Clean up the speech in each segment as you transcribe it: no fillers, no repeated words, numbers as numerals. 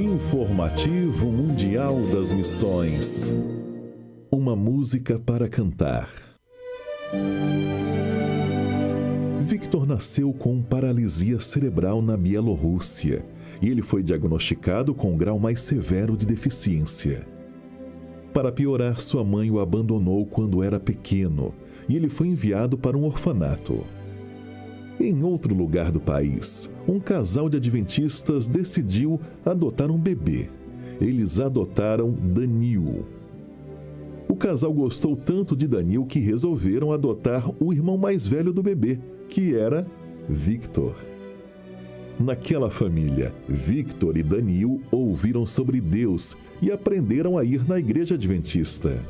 Informativo Mundial das Missões. Uma música para cantar. Victor nasceu com paralisia cerebral na Bielorrússia e ele foi diagnosticado com um grau mais severo de deficiência. Para piorar, sua mãe o abandonou quando era pequeno e ele foi enviado para um orfanato. Em outro lugar do país, um casal de adventistas decidiu adotar um bebê. Eles adotaram Daniel. O casal gostou tanto de Daniel que resolveram adotar o irmão mais velho do bebê, que era Victor. Naquela família, Victor e Daniel ouviram sobre Deus e aprenderam a ir na igreja adventista.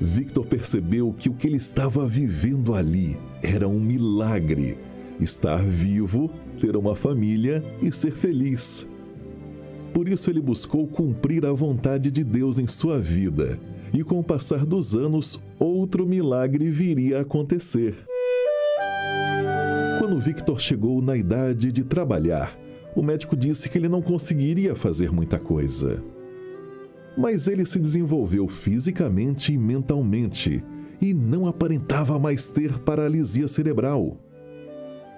Victor percebeu que o que ele estava vivendo ali era um milagre. Estar vivo, ter uma família e ser feliz. Por isso ele buscou cumprir a vontade de Deus em sua vida. E com o passar dos anos, outro milagre viria a acontecer. Quando Victor chegou na idade de trabalhar, o médico disse que ele não conseguiria fazer muita coisa. Mas ele se desenvolveu fisicamente e mentalmente e não aparentava mais ter paralisia cerebral.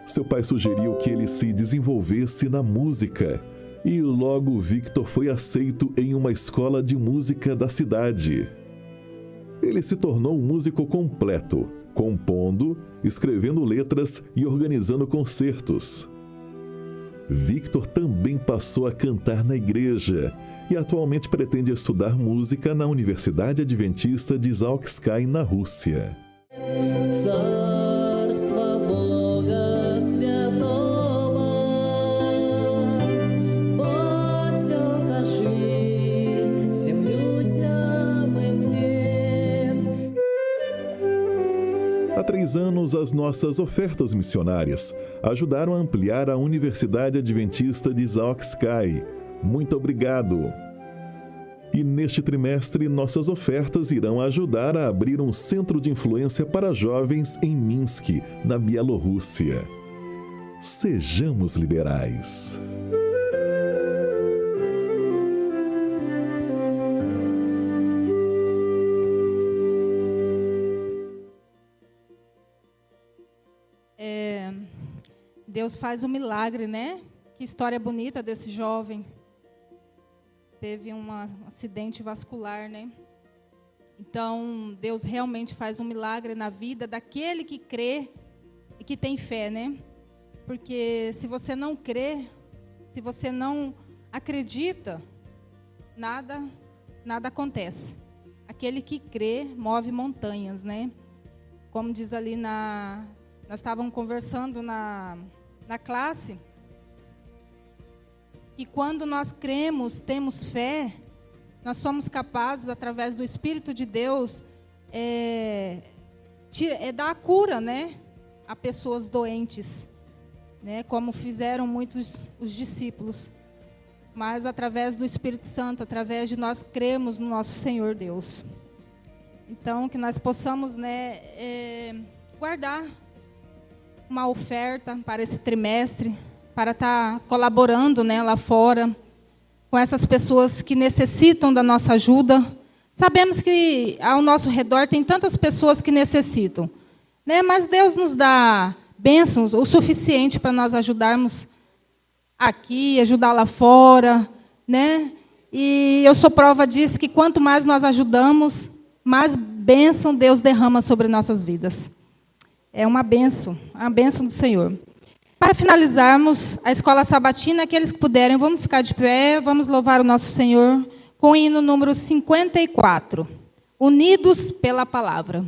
Seu pai sugeriu que ele se desenvolvesse na música e logo Victor foi aceito em uma escola de música da cidade. Ele se tornou um músico completo, compondo, escrevendo letras e organizando concertos. Victor também passou a cantar na igreja e atualmente pretende estudar música na Universidade Adventista de Zalkskai, na Rússia. Há 3 anos, as nossas ofertas missionárias ajudaram a ampliar a Universidade Adventista de Zalkskai. Muito obrigado! E neste trimestre, nossas ofertas irão ajudar a abrir um centro de influência para jovens em Minsk, na Bielorrússia. Sejamos liberais. Deus faz um milagre, né? Que história bonita desse jovem. Teve um acidente vascular, né? Então, Deus realmente faz um milagre na vida daquele que crê e que tem fé, né? Porque se você não crê, se você não acredita, nada acontece. Aquele que crê move montanhas, né? Como diz ali nós estávamos conversando na classe, que quando nós cremos, temos fé, nós somos capazes, através do Espírito de Deus, dar a cura, né, a pessoas doentes, né, como fizeram muitos os discípulos. Mas através do Espírito Santo, através de nós cremos no nosso Senhor Deus. Então, que nós possamos, né, guardar uma oferta para esse trimestre, para estar colaborando, né, lá fora, com essas pessoas que necessitam da nossa ajuda. Sabemos que ao nosso redor tem tantas pessoas que necessitam, né, mas Deus nos dá bênçãos o suficiente para nós ajudarmos aqui, ajudar lá fora, né? E eu sou prova disso, que quanto mais nós ajudamos, mais bênção Deus derrama sobre nossas vidas. É uma bênção do Senhor. Para finalizarmos a escola sabatina, aqueles que puderem, vamos ficar de pé, vamos louvar o nosso Senhor com o hino número 54, Unidos pela Palavra.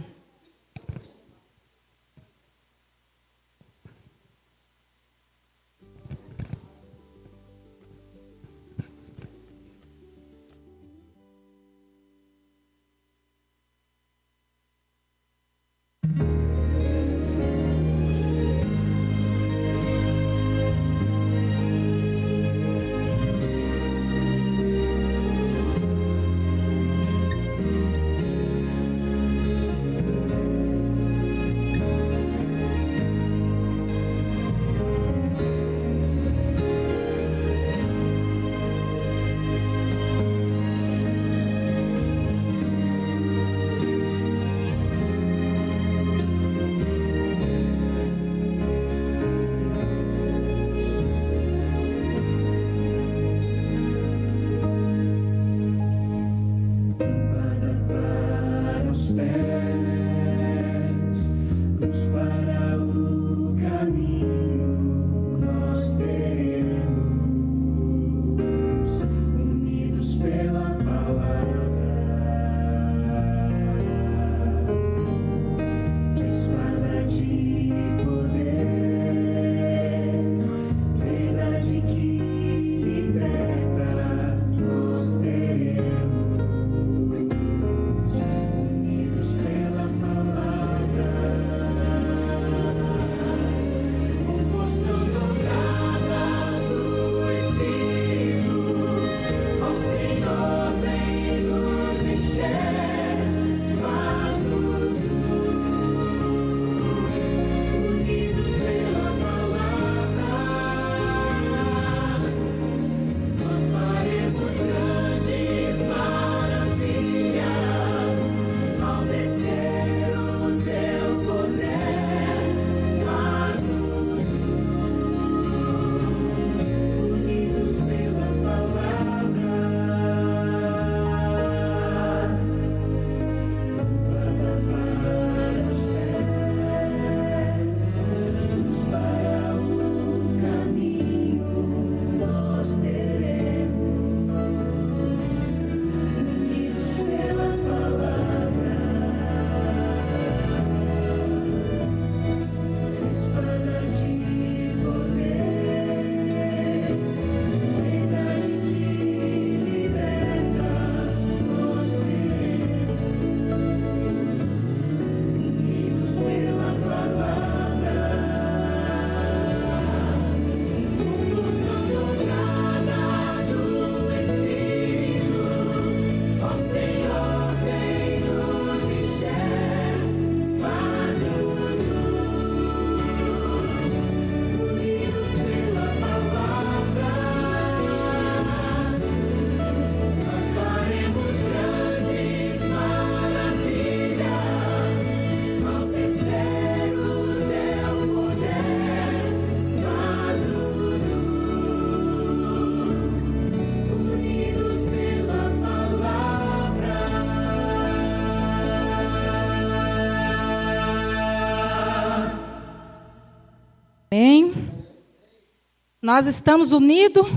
Nós estamos unidos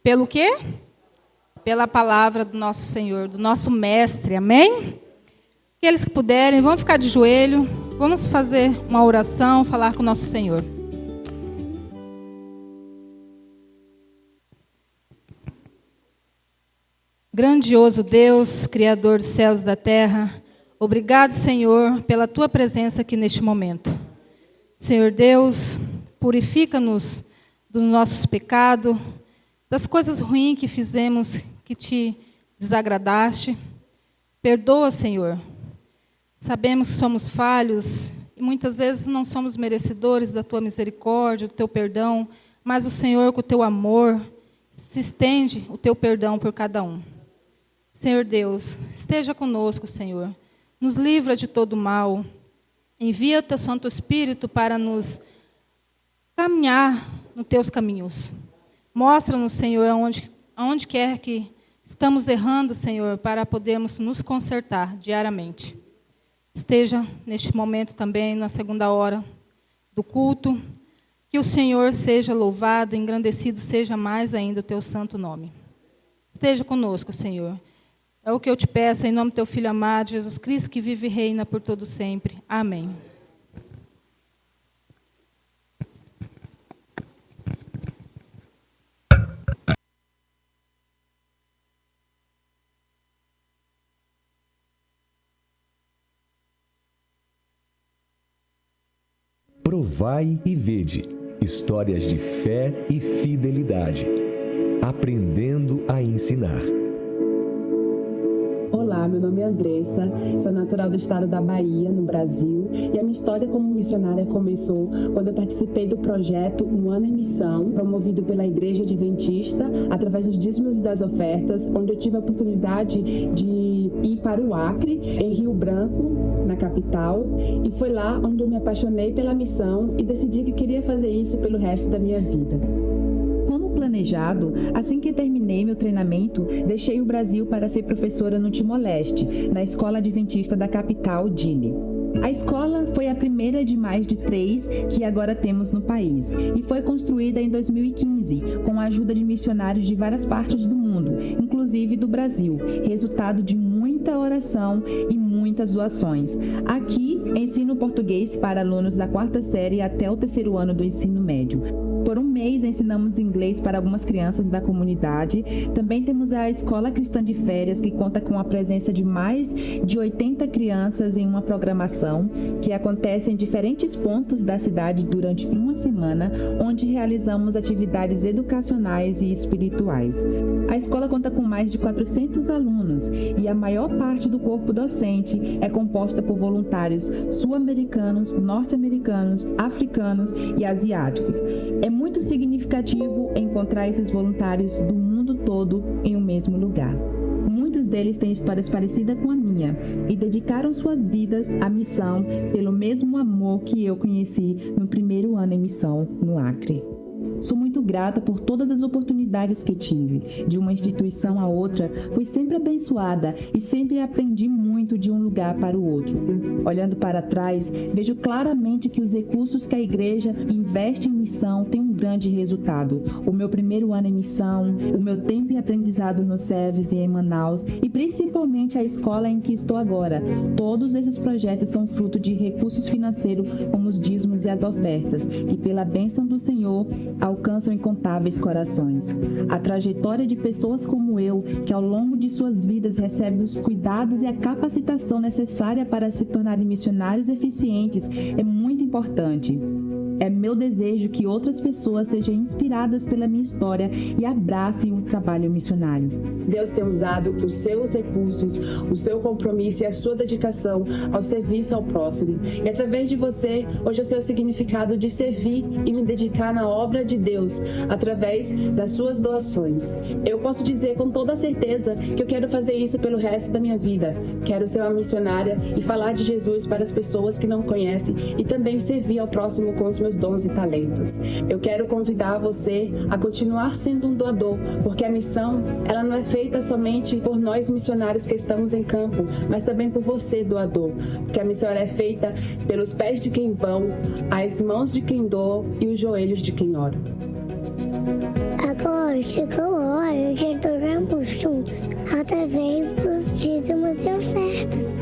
pelo quê? Pela palavra do nosso Senhor, do nosso Mestre, amém? Aqueles que puderem, vamos ficar de joelho, vamos fazer uma oração, falar com o nosso Senhor. Grandioso Deus, Criador dos céus e da terra, obrigado, Senhor, pela Tua presença aqui neste momento. Senhor Deus, purifica-nos dos nossos pecados, das coisas ruins que fizemos, que Te desagradaste. Perdoa, Senhor. Sabemos que somos falhos e muitas vezes não somos merecedores da Tua misericórdia, do Teu perdão, mas o Senhor, com o Teu amor, se estende o Teu perdão por cada um. Senhor Deus, esteja conosco, Senhor. Nos livra de todo mal. Envia o Teu Santo Espírito para nos caminhar nos Teus caminhos. Mostra-nos, Senhor, aonde quer que estamos errando, Senhor, para podermos nos consertar diariamente. Esteja neste momento também, na segunda hora do culto, que o Senhor seja louvado, engrandecido seja mais ainda o Teu santo nome. Esteja conosco, Senhor. É o que eu te peço, em nome do Teu Filho amado, Jesus Cristo, que vive e reina por todo sempre. Amém. Provai e vede, histórias de fé e fidelidade, aprendendo a ensinar. Olá, meu nome é Andressa, sou natural do estado da Bahia, no Brasil, e a minha história como missionária começou quando eu participei do projeto Um Ano em Missão, promovido pela Igreja Adventista, através dos dízimos e das ofertas, onde eu tive a oportunidade de ir para o Acre, em Rio Branco, na capital, e foi lá onde eu me apaixonei pela missão e decidi que queria fazer isso pelo resto da minha vida. Planejado, assim que terminei meu treinamento, deixei o Brasil para ser professora no Timor-Leste, na Escola Adventista da capital, Dili. A escola foi a primeira de mais de 3 que agora temos no país e foi construída em 2015 com a ajuda de missionários de várias partes do mundo, inclusive do Brasil, resultado de muita oração e muitas doações. Aqui, ensino português para alunos da 4ª série até o 3º ano do ensino médio. Por um mês, ensinamos inglês para algumas crianças da comunidade. Também temos a Escola Cristã de Férias, que conta com a presença de mais de 80 crianças em uma programação que acontece em diferentes pontos da cidade durante uma semana, onde realizamos atividades educacionais e espirituais. A escola conta com mais de 400 alunos e a maior parte do corpo docente é composta por voluntários sul-americanos, norte-americanos, africanos e asiáticos. É muito significativo encontrar esses voluntários do mundo todo em um mesmo lugar. Muitos deles têm histórias parecidas com a minha e dedicaram suas vidas à missão pelo mesmo amor que eu conheci no primeiro ano em missão no Acre. Sou muito grata por todas as oportunidades que tive. De uma instituição a outra, fui sempre abençoada e sempre aprendi muito de um lugar para o outro. Olhando para trás, vejo claramente que os recursos que a igreja investe em missão têm um grande resultado. O meu primeiro ano em missão, o meu tempo em aprendizado no SEVES e em Manaus e principalmente a escola em que estou agora. Todos esses projetos são fruto de recursos financeiros como os dízimos e as ofertas, que pela bênção do Senhor alcançam incontáveis corações. A trajetória de pessoas como eu, que ao longo de suas vidas recebem os cuidados e a capacitação necessária para se tornarem missionários eficientes, é muito importante. É meu desejo que outras pessoas sejam inspiradas pela minha história e abracem o trabalho missionário. Deus tem usado os seus recursos, o seu compromisso e a sua dedicação ao serviço ao próximo. E através de você, hoje eu sei o significado de servir e me dedicar na obra de Deus, através das suas doações. Eu posso dizer com toda certeza que eu quero fazer isso pelo resto da minha vida. Quero ser uma missionária e falar de Jesus para as pessoas que não conhecem e também servir ao próximo com os meus dons e talentos. Eu quero convidar você a continuar sendo um doador, porque a missão, ela não é feita somente por nós missionários que estamos em campo, mas também por você, doador, porque a missão ela é feita pelos pés de quem vão, as mãos de quem doa e os joelhos de quem ora. Senhor, chegou a hora de adorarmos juntos, através dos dízimos e ofertas.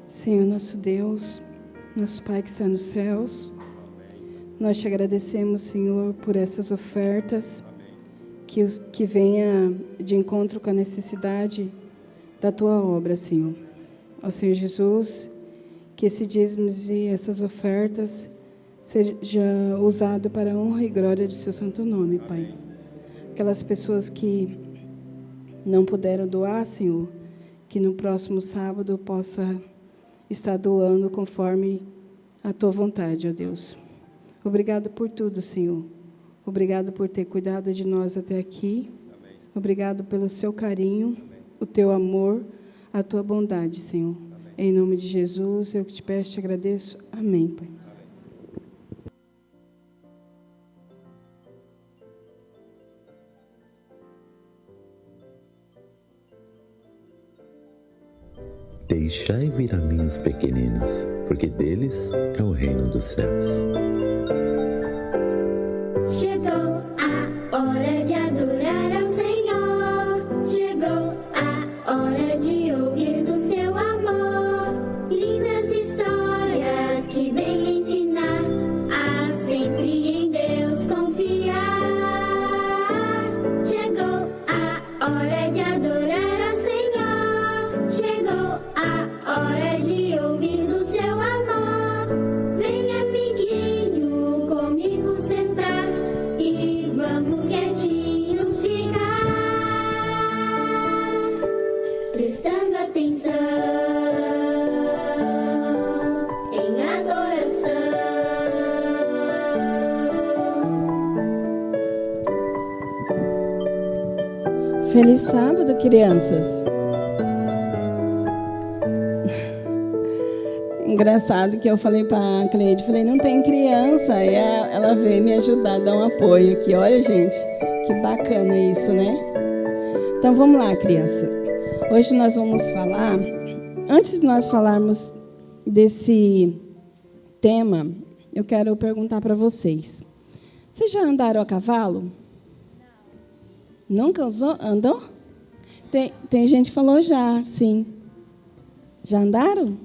Senhor nosso Deus, nosso Pai que está nos céus, nós te agradecemos, Senhor, por essas ofertas, que venha de encontro com a necessidade da Tua obra, Senhor. Ó Senhor Jesus, que esse dízimos e essas ofertas seja usado para a honra e glória do Seu santo nome, Pai. Aquelas pessoas que não puderam doar, Senhor, que no próximo sábado possa estar doando conforme a Tua vontade, ó Deus. Obrigado por tudo, Senhor. Obrigado por ter cuidado de nós até aqui. Amém. Obrigado pelo Seu carinho, amém, o Teu amor, a Tua bondade, Senhor. Amém. Em nome de Jesus, eu que te peço, te agradeço. Amém, Pai. Deixai vir a mim os pequeninos, porque deles é o reino dos céus. Chegou a hora de adorar ao Senhor. Chegou a hora de ouvir do seu amor. Lindas histórias que vêm ensinar a sempre em Deus confiar. Chegou a hora de adorar ao Senhor. Chegou a hora de ouvir do seu amor. Vem, amiguinho, comigo sentar e vamos quietinhos ficar, prestando atenção em adoração. Feliz sábado, crianças. Engraçado que eu falei para a Cleide, falei, não tem criança. E ela veio me ajudar, dar um apoio aqui. Olha, gente, que bacana isso, né? Então, vamos lá, criança. Hoje nós vamos falar, antes de nós falarmos desse tema, eu quero perguntar para vocês. Vocês já andaram a cavalo? Nunca andou? Tem gente que falou já, sim. Já andaram?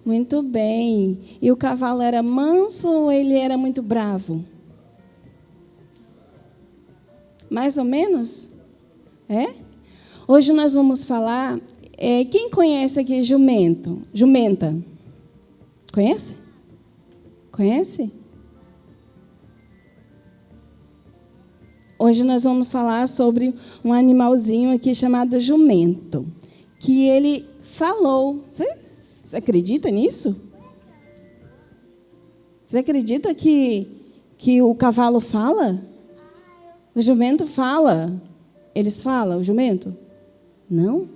Muito bem. E o cavalo era manso ou ele era muito bravo? Mais ou menos? É? Hoje nós vamos falar... quem conhece aqui jumento? Jumenta? Conhece? Conhece? Hoje nós vamos falar sobre um animalzinho aqui chamado jumento, que ele falou. Você acredita nisso? Você acredita que o cavalo fala? O jumento fala. Eles falam, o jumento? Não?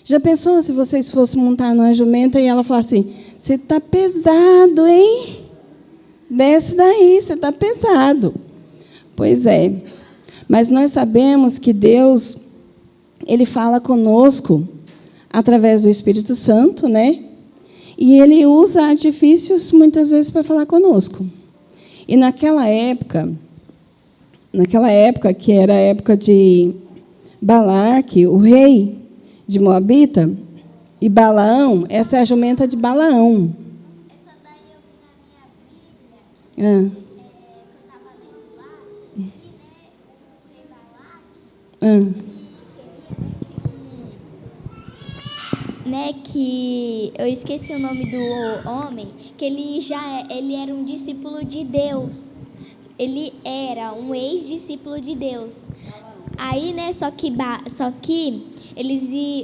Já pensou se vocês fossem montar numa jumenta e ela falasse assim, você está pesado, hein? Desce daí, você está pesado. Pois é. Mas nós sabemos que Deus, Ele fala conosco através do Espírito Santo, né? E Ele usa artifícios, muitas vezes, para falar conosco. E naquela época, que era a época de Balaque, o rei de Moabita, e Balaão, essa é a jumenta de Balaão. Essa daí eu vi na minha Bíblia, que eu estava lendo lá, e o rei Balaque, que eu esqueci o nome do homem, que ele era um discípulo de Deus. Ele era um ex-discípulo de Deus. Aí, né, só que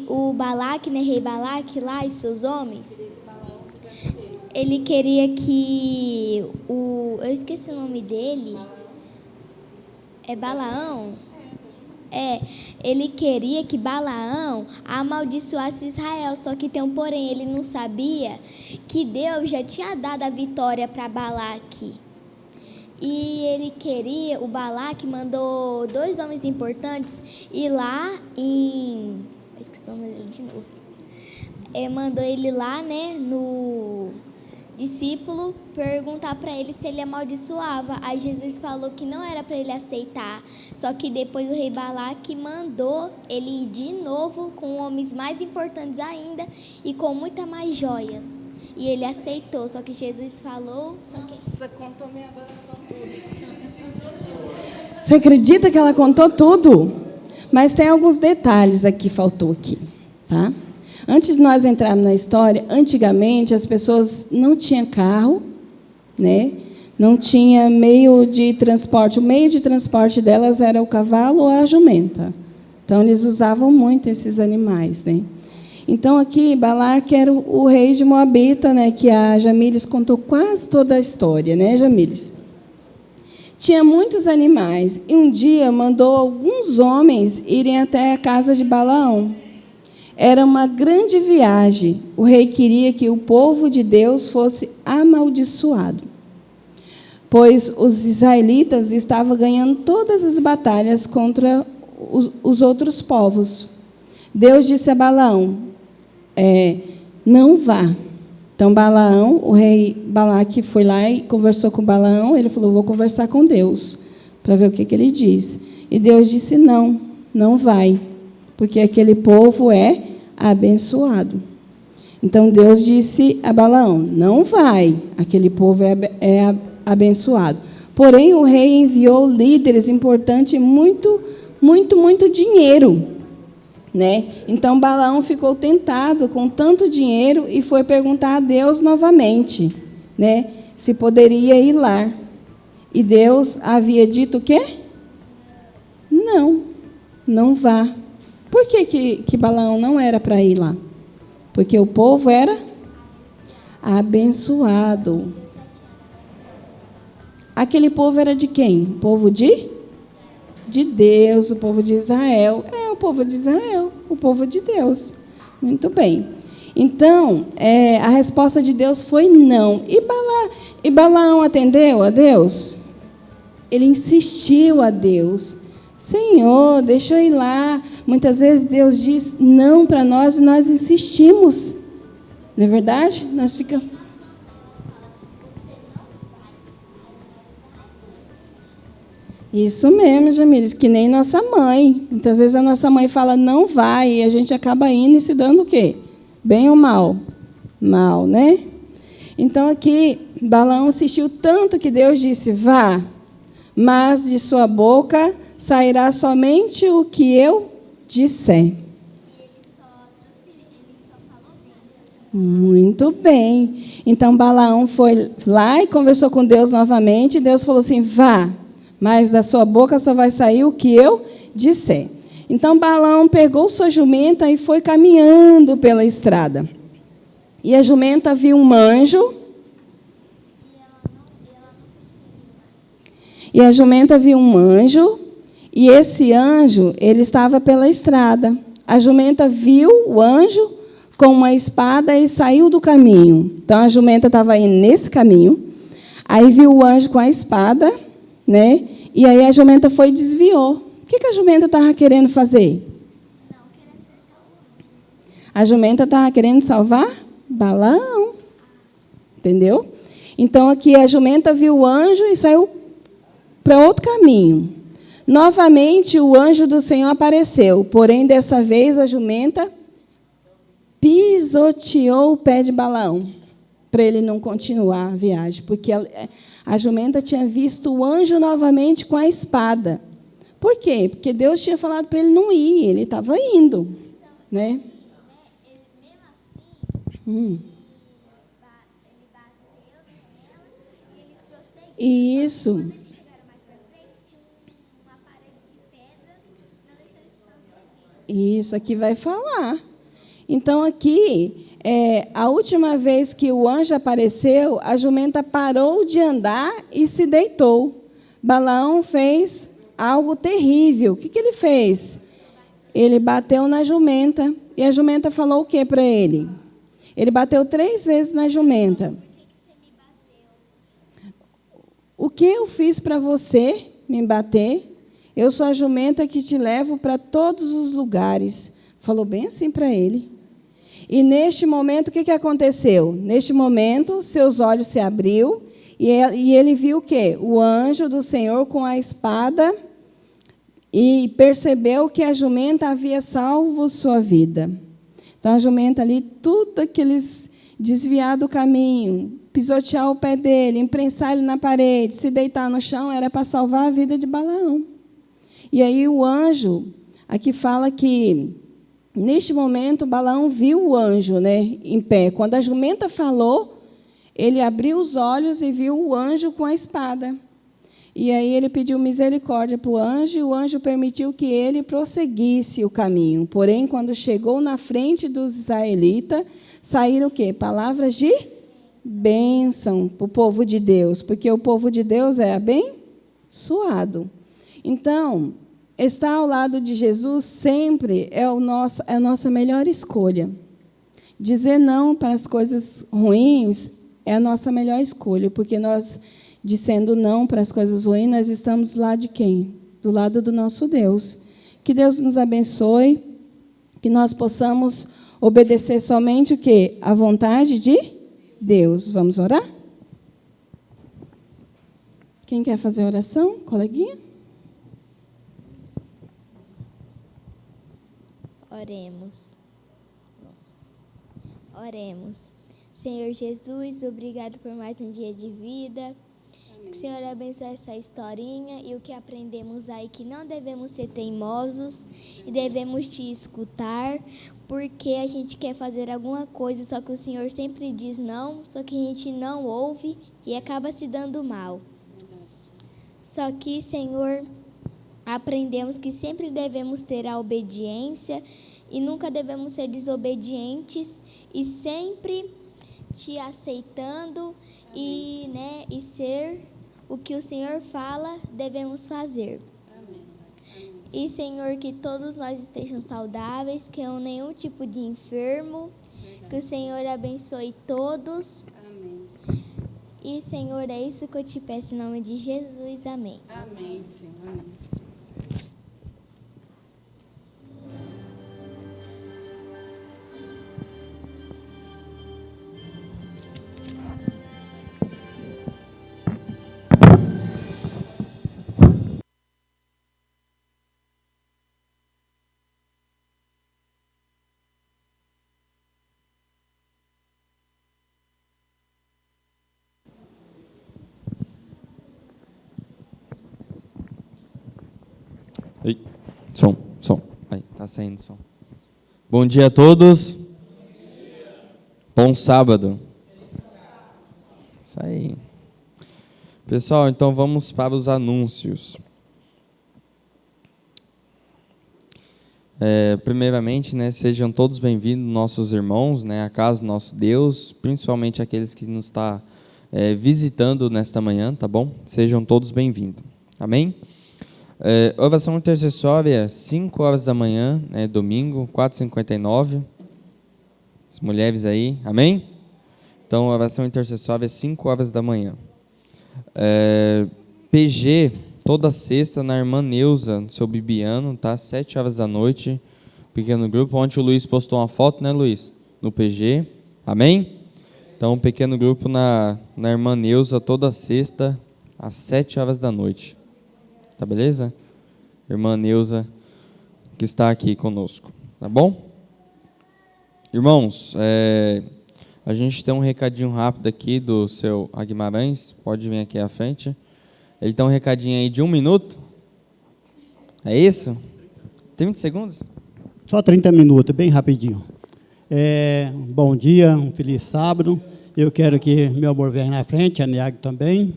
o Balaque, né, rei Balaque lá e seus homens, ele queria que eu esqueci o nome dele. É Balaão? Ele queria que Balaão amaldiçoasse Israel, só que tem um porém, ele não sabia que Deus já tinha dado a vitória para Balaque. E o Balaque mandou 2 homens importantes ir lá esqueci o nome dele de novo. Mandou ele lá, né, no discípulo, perguntar para ele se ele amaldiçoava. Aí Jesus falou que não era para ele aceitar. Só que depois o rei Balaque mandou ele ir de novo com homens mais importantes ainda e com muita mais joias. E ele aceitou, só que Jesus falou... Nossa, contou minha adoração tudo. Você acredita que ela contou tudo? Mas tem alguns detalhes aqui, faltou aqui, tá? Antes de nós entrarmos na história, antigamente as pessoas não tinham carro, né? Não tinha meio de transporte. O meio de transporte delas era o cavalo ou a jumenta. Então, eles usavam muito esses animais, né? Então, aqui, Balaque era o rei de Moabita, né, que a Jamílis contou quase toda a história, né, Jamílis? Tinha muitos animais, e um dia mandou alguns homens irem até a casa de Balaão. Era uma grande viagem. O rei queria que o povo de Deus fosse amaldiçoado, pois os israelitas estavam ganhando todas as batalhas contra os outros povos. Deus disse a Balaão, não vá. Então, Balaão, o rei Balaque foi lá e conversou com Balaão. Ele falou, vou conversar com Deus, para ver o que ele diz. E Deus disse, não vai, porque aquele povo é abençoado. Então, Deus disse a Balaão, não vai, aquele povo é abençoado. Porém, o rei enviou líderes importantes e muito dinheiro, né? Então, Balaão ficou tentado com tanto dinheiro e foi perguntar a Deus novamente, né, se poderia ir lá. E Deus havia dito o quê? Não vá. Por que Balaão não era para ir lá? Porque o povo era abençoado. Aquele povo era de quem? O povo de Deus, o povo de Israel. O povo de Israel, o povo de Deus. Muito bem. Então, a resposta de Deus foi não. E Balaão atendeu a Deus? Ele insistiu a Deus. Senhor, deixa eu ir lá. Muitas vezes Deus diz não para nós e nós insistimos. Não é verdade? Nós ficamos... Isso mesmo, Jamílis, que nem nossa mãe. Muitas vezes a nossa mãe fala, não vai, e a gente acaba indo e se dando o quê? Bem ou mal? Mal, né? Então, aqui, Balaão insistiu tanto que Deus disse, vá, mas de sua boca sairá somente o que eu disser. Muito bem. Então, Balaão foi lá e conversou com Deus novamente, e Deus falou assim, vá, mas da sua boca só vai sair o que eu disser. Então Balaão pegou sua jumenta e foi caminhando pela estrada. E a jumenta viu um anjo. E a jumenta viu um anjo, e esse anjo, ele estava pela estrada. A jumenta viu o anjo com uma espada e saiu do caminho. Então, a jumenta estava indo nesse caminho, aí viu o anjo com a espada, né? E aí a jumenta foi e desviou. O que a jumenta estava querendo fazer? A jumenta estava querendo salvar Balaão. Entendeu? Então, aqui a jumenta viu o anjo e saiu para outro caminho. Novamente, o anjo do Senhor apareceu, porém, dessa vez, a jumenta pisoteou o pé de Balaão, para ele não continuar a viagem, porque a jumenta tinha visto o anjo novamente com a espada. Por quê? Porque Deus tinha falado para ele não ir, ele estava indo. Né? Isso. Isso aqui vai falar. Então, aqui, a última vez que o anjo apareceu, a jumenta parou de andar e se deitou. Balaão fez algo terrível. O que ele fez? Ele bateu na jumenta. E a jumenta falou o que para ele? Ele bateu 3 vezes na jumenta. O que eu fiz para você me bater? Eu sou a jumenta que te levo para todos os lugares. Falou bem assim para ele. E neste momento, o que aconteceu? Neste momento, seus olhos se abriu e ele viu o quê? O anjo do Senhor com a espada e percebeu que a jumenta havia salvo sua vida. Então, a jumenta ali, tudo aqueles desviar do caminho, pisotear o pé dele, imprensar ele na parede, se deitar no chão, era para salvar a vida de Balaão. E aí o anjo, aqui fala que, neste momento, Balaão viu o anjo, né, em pé. Quando a jumenta falou, ele abriu os olhos e viu o anjo com a espada. E aí ele pediu misericórdia para o anjo, e o anjo permitiu que ele prosseguisse o caminho. Porém, quando chegou na frente dos israelitas, saíram o quê? Palavras de bênção para o povo de Deus, porque o povo de Deus é abençoado. Então, estar ao lado de Jesus sempre é a nossa melhor escolha. Dizer não para as coisas ruins é a nossa melhor escolha, porque nós, dizendo não para as coisas ruins, nós estamos do lado de quem? Do lado do nosso Deus. Que Deus nos abençoe, que nós possamos obedecer somente o quê? A vontade de Deus. Vamos orar? Quem quer fazer oração? Coleguinha? Oremos. Senhor Jesus, obrigado por mais um dia de vida. Amém. Que o Senhor abençoe essa historinha e o que aprendemos aí, que não devemos ser teimosos e devemos te escutar, porque a gente quer fazer alguma coisa, só que o Senhor sempre diz não, só que a gente não ouve e acaba se dando mal. Só que, Senhor, aprendemos que sempre devemos ter a obediência e nunca devemos ser desobedientes e sempre te aceitando e ser o que o Senhor fala, devemos fazer. Amém. E, Senhor, que todos nós estejam saudáveis, que não nenhum tipo de enfermo, que o Senhor abençoe todos. Amém. E, Senhor, é isso que eu te peço em nome de Jesus. Amém. Amém, Senhor. Amém. Ei, som. Aí, tá saindo som. Bom dia a todos. Bom sábado. Isso aí. Pessoal, então vamos para os anúncios. Primeiramente, né, sejam todos bem-vindos, nossos irmãos, né, à casa do nosso Deus, principalmente aqueles que nos estão visitando nesta manhã, tá bom? Sejam todos bem-vindos. Amém? Oração intercessória, 5 horas da manhã, né, domingo, 4h59. As mulheres aí, amém? Então, oração intercessória, 5 horas da manhã. PG, toda sexta, na irmã Neuza, no seu Bibiano, tá? 7 horas da noite, pequeno grupo. Ontem o Luiz postou uma foto, né, Luiz? No PG, amém? Então, pequeno grupo na irmã Neuza, toda sexta, às 7 horas da noite. Tá beleza? Irmã Neuza, que está aqui conosco. Tá bom? Irmãos, a gente tem um recadinho rápido aqui do seu Guimarães. Pode vir aqui à frente. Ele tem um recadinho aí de 1 minuto. É isso? 30 segundos? Só 30 minutos, bem rapidinho. Bom dia, um feliz sábado. Eu quero que meu amor venha na frente, a Neag também.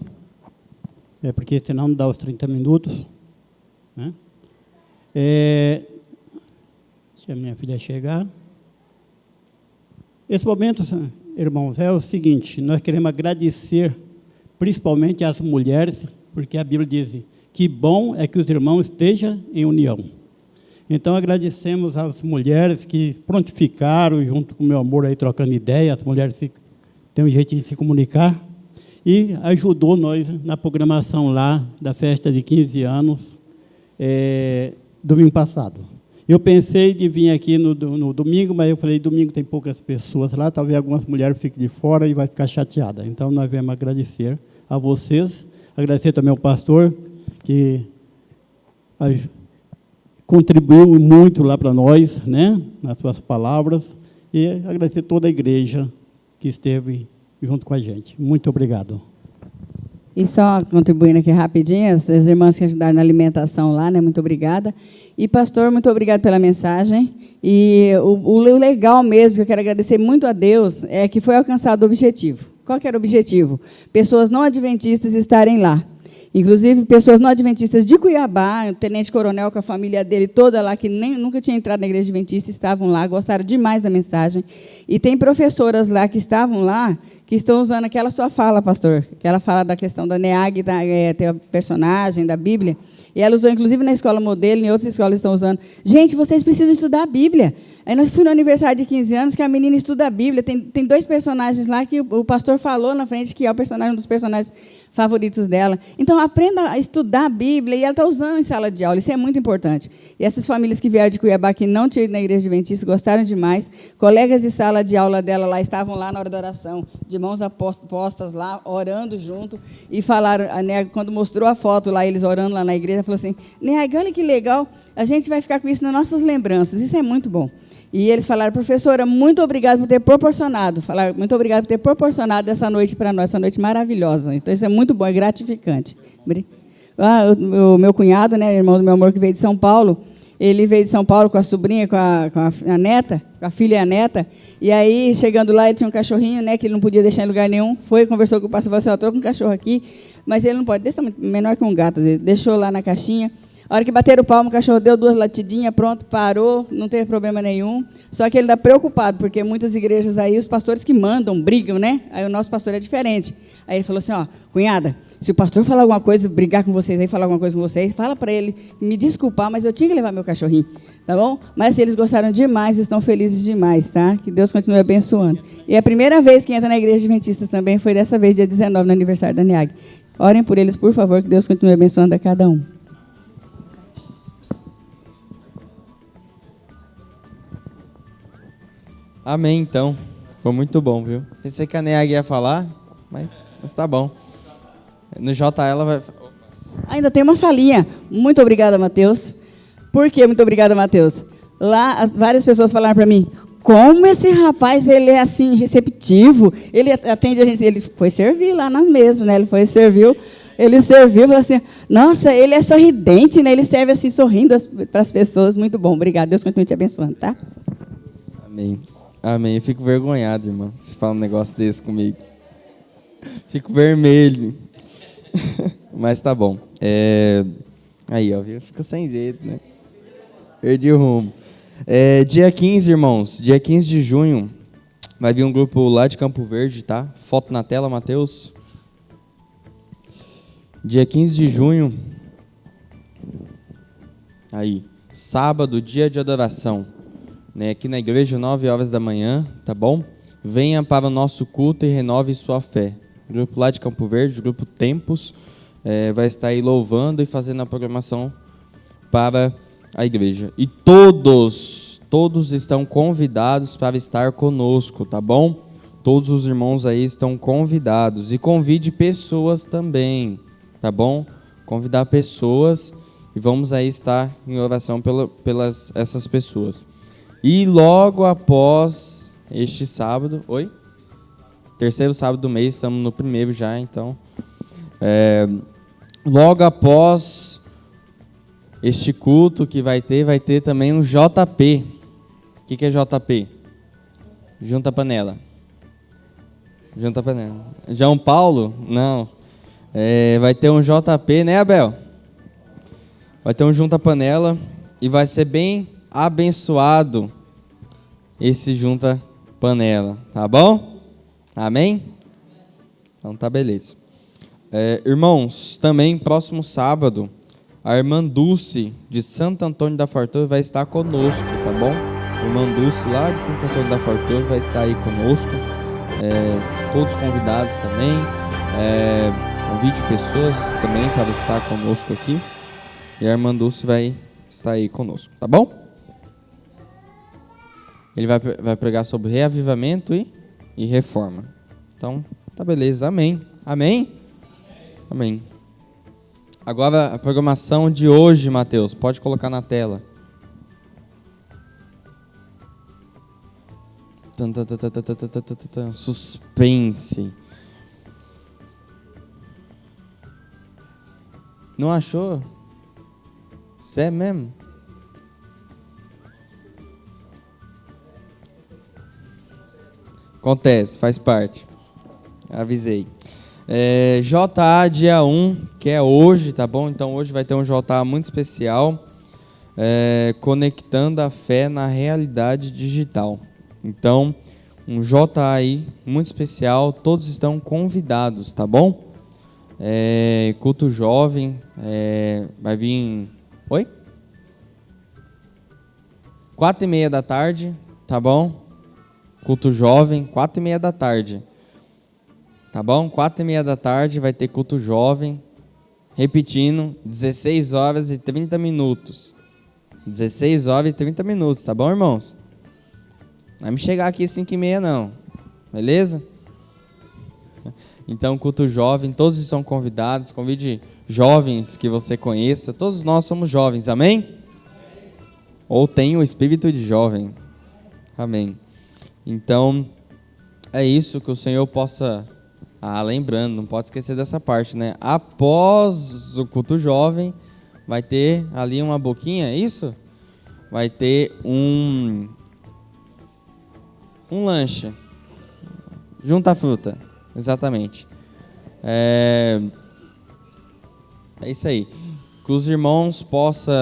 Porque senão não dá os 30 minutos. Né? Deixa a minha filha chegar. Esse momento, irmãos, é o seguinte: nós queremos agradecer principalmente às mulheres, porque a Bíblia diz que bom é que os irmãos estejam em união. Então, agradecemos às mulheres que prontificaram, junto com o meu amor, aí, trocando ideia. As mulheres têm um jeito de se comunicar. E ajudou nós na programação lá da festa de 15 anos, domingo passado. Eu pensei de vir aqui no domingo, mas eu falei, domingo tem poucas pessoas lá, talvez algumas mulheres fiquem de fora e vai ficar chateada. Então, nós viemos agradecer a vocês, agradecer também ao pastor, que contribuiu muito lá para nós, né, nas suas palavras, e agradecer toda a igreja que esteve junto com a gente. Muito obrigado. E só contribuindo aqui rapidinho, as irmãs que ajudaram na alimentação lá, né? Muito obrigada. E, pastor, muito obrigado pela mensagem. E o legal mesmo, que eu quero agradecer muito a Deus, é que foi alcançado o objetivo. Qual que era o objetivo? Pessoas não adventistas estarem lá. Inclusive, pessoas não adventistas de Cuiabá, o tenente-coronel com a família dele toda lá, que nunca tinha entrado na igreja adventista, estavam lá, gostaram demais da mensagem. E tem professoras lá que estavam lá, que estão usando aquela sua fala, pastor, que ela fala da questão da Neag, tem a personagem da Bíblia, e ela usou, inclusive, na escola modelo, em outras escolas estão usando. Gente, vocês precisam estudar a Bíblia. Aí nós fui no aniversário de 15 anos, que a menina estuda a Bíblia, tem 2 personagens lá que o pastor falou na frente, que é um dos personagens favoritos dela. Então, aprenda a estudar a Bíblia, e ela está usando em sala de aula, isso é muito importante. E essas famílias que vieram de Cuiabá, que não tinham ido na igreja adventista, gostaram demais. Colegas de sala de aula dela lá, estavam lá na hora da oração, de mãos postas lá, orando junto, e falaram, a Neag, quando mostrou a foto lá, eles orando lá na igreja, falou assim, Neag, olha que legal, a gente vai ficar com isso nas nossas lembranças, isso é muito bom. E eles falaram, professora, muito obrigado por ter proporcionado. Falaram, muito obrigado por ter proporcionado essa noite para nós, essa noite maravilhosa. Então, isso é muito bom, é gratificante. O meu cunhado, né, irmão do meu amor, que veio de São Paulo, ele veio de São Paulo com a sobrinha, com a neta, com a filha e a neta, e aí, chegando lá, ele tinha um cachorrinho, né, que ele não podia deixar em lugar nenhum, foi, conversou com o pastor, falou assim, eu estou com um cachorro aqui, mas ele não pode, desse tamanho, menor que um gato, às vezes, deixou lá na caixinha. A hora que bateram o palmo, o cachorro deu 2 latidinhas, pronto, parou, não teve problema nenhum. Só que ele está preocupado, porque muitas igrejas aí, os pastores que mandam, brigam, né? Aí o nosso pastor é diferente. Aí ele falou assim, ó, cunhada, se o pastor falar alguma coisa, brigar com vocês aí, falar alguma coisa com vocês, fala para ele me desculpar, mas eu tinha que levar meu cachorrinho, tá bom? Mas assim, eles gostaram demais, estão felizes demais, tá? Que Deus continue abençoando. E a primeira vez que entra na igreja adventista também foi dessa vez, dia 19, no aniversário da Neag. Orem por eles, por favor, que Deus continue abençoando a cada um. Amém, então. Foi muito bom, viu? Pensei que a Neag ia falar, mas tá bom. No JL ela vai... Ainda tem uma falinha. Muito obrigada, Mateus. Por que muito obrigada, Mateus? Lá, várias pessoas falaram para mim, como esse rapaz, ele é assim, receptivo, ele atende a gente, ele foi servir lá nas mesas, né? Ele serviu, falou assim, nossa, ele é sorridente, né? Ele serve assim, sorrindo para as pessoas. Muito bom, obrigado. Deus continue te abençoando, tá? Amém. Amém. Eu fico vergonhado, irmão, se fala um negócio desse comigo. Fico vermelho. Mas tá bom. Aí, ó, viu? Ficou sem jeito, né? Perdi o rumo. Dia 15, irmãos. Dia 15 de junho. Vai vir um grupo lá de Campo Verde, tá? Foto na tela, Matheus. Dia 15 de junho. Aí. Sábado, dia de adoração. Né? Aqui na igreja, 9 horas da manhã, tá bom? Venha para o nosso culto e renove sua fé. O grupo lá de Campo Verde, o grupo Tempos, vai estar aí louvando e fazendo a programação para a igreja. E todos estão convidados para estar conosco, tá bom? Todos os irmãos aí estão convidados. E convide pessoas também, tá bom? Convidar pessoas e vamos aí estar em oração pelas essas pessoas. E logo após este sábado... Oi? Terceiro sábado do mês, estamos no primeiro já, então... logo após este culto que vai ter também um JP. O que é JP? Junta Panela. Junta Panela. João Paulo? Não. Vai ter um JP, né, Abel? Vai ter um Junta Panela e vai ser bem abençoado esse Junta Panela, tá bom? Amém? Então tá, beleza. Irmãos, também próximo sábado, a irmã Dulce, de Santo Antônio da Fartura, vai estar conosco, tá bom? A irmã Dulce, lá de Santo Antônio da Fartura, vai estar aí conosco. Todos convidados também. Convide pessoas também para estar conosco aqui. E a irmã Dulce vai estar aí conosco, tá bom? Ele vai pregar sobre reavivamento e reforma. Então, tá beleza. Amém. Amém? Amém. Agora, a programação de hoje, Matheus. Pode colocar na tela. Suspense. Não achou? Sério mesmo? Acontece, faz parte. Avisei. JA dia 1, que é hoje, tá bom? Então hoje vai ter um JA muito especial, conectando a fé na realidade digital. Então, um JA aí muito especial, todos estão convidados, tá bom? Culto jovem, vai vir... Oi? 4h30 da tarde, tá bom? Culto jovem, 4h30 da tarde. Tá bom? 4h30 da tarde vai ter culto jovem. Repetindo, 16 horas e 30 minutos. 16 horas e 30 minutos, tá bom, irmãos? Não vai me chegar aqui 5h30 não. Beleza? Então, culto jovem, todos são convidados. Convide jovens que você conheça. Todos nós somos jovens, amém? Ou tem o espírito de jovem. Amém. Então, é isso, que o Senhor possa... lembrando, não pode esquecer dessa parte, né? Após o culto jovem, vai ter ali uma boquinha, é isso? Vai ter um lanche. Junta fruta, exatamente. É isso aí. Que os irmãos possam,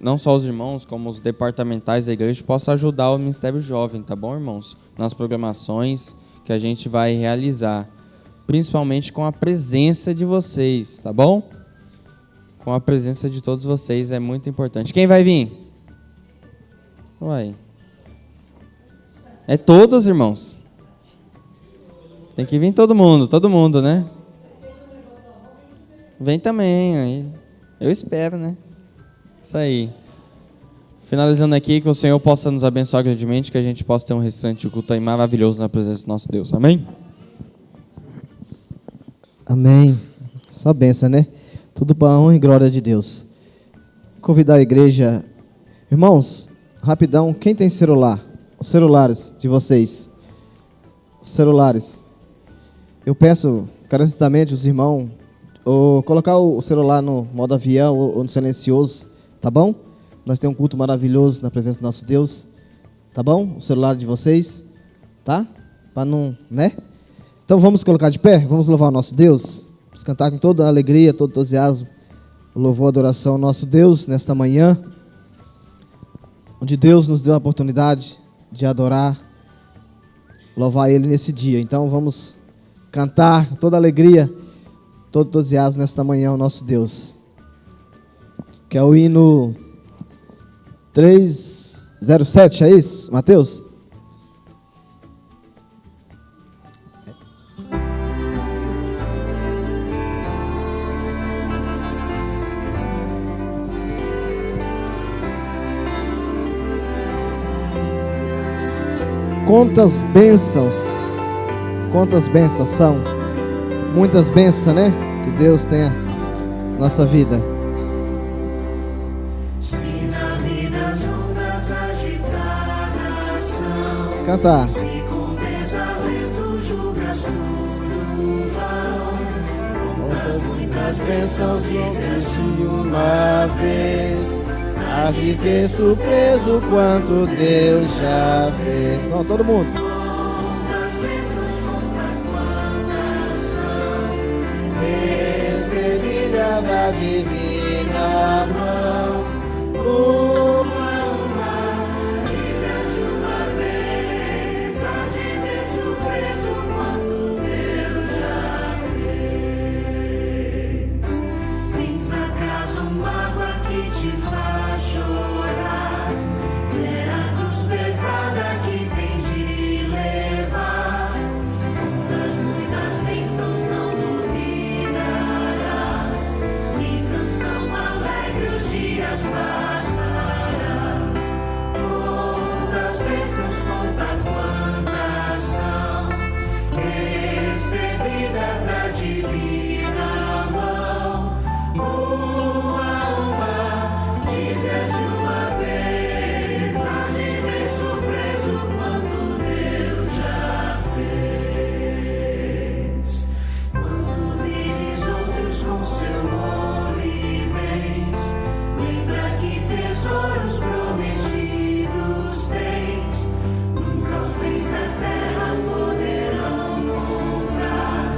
não só os irmãos, como os departamentais da igreja, possam ajudar o Ministério Jovem, tá bom, irmãos? Nas programações que a gente vai realizar, principalmente com a presença de vocês, tá bom? Com a presença de todos vocês é muito importante. Quem vai vir? Uai. Todos, irmãos. Tem que vir todo mundo, né? Vem também, aí. Eu espero, né? Isso aí. Finalizando aqui, que o Senhor possa nos abençoar grandemente, que a gente possa ter um restante de culto aí maravilhoso na presença do nosso Deus. Amém? Amém. Só benção, né? Tudo para a honra e glória de Deus. Convidar a igreja. Irmãos, rapidão, quem tem celular? Os celulares de vocês. Os celulares. Eu peço encarecidamente os irmãos colocar o celular no modo avião ou no silencioso, tá bom? Nós temos um culto maravilhoso na presença do nosso Deus, tá bom? O celular de vocês, tá? Para não, né? Então vamos colocar de pé, vamos louvar o nosso Deus. Vamos cantar com toda a alegria, todo entusiasmo, o louvor e adoração ao nosso Deus nesta manhã, onde Deus nos deu a oportunidade de adorar, louvar Ele nesse dia. Então vamos cantar com toda a alegria, todo entusiasmo nesta manhã ao nosso Deus. Que é o hino 307, é isso, Mateus? Quantas bênçãos são, muitas bênçãos, né? Que Deus tenha na nossa vida. Se na vida as ondas agitadas são, vamos cantar. Se com desalento julgas tudo vão, quantas muitas bênçãos dizes de uma vez. Ah, fiquei surpreso quanto Deus já fez. Vamos, todo mundo. Quantas bênçãos, quantas são recebidas da divina mão. Uma, dizes de uma vez, hás de ver surpreso quanto Deus já fez. Tens acaso mágoa que te faz chorar? É a cruz pesada que tens de levar. Quantas muitas bênçãos não duvidarás, e canção alegre os dias passarás. Quantas bênçãos, conta quantas são recebidas da divina mão. Uma, dizes de uma vez, hás de ver surpreso quanto Deus já fez. Quando vires outros com seu ouro e bens, lembra que tesouros prometidos tens. Nunca os bens da terra poderão comprar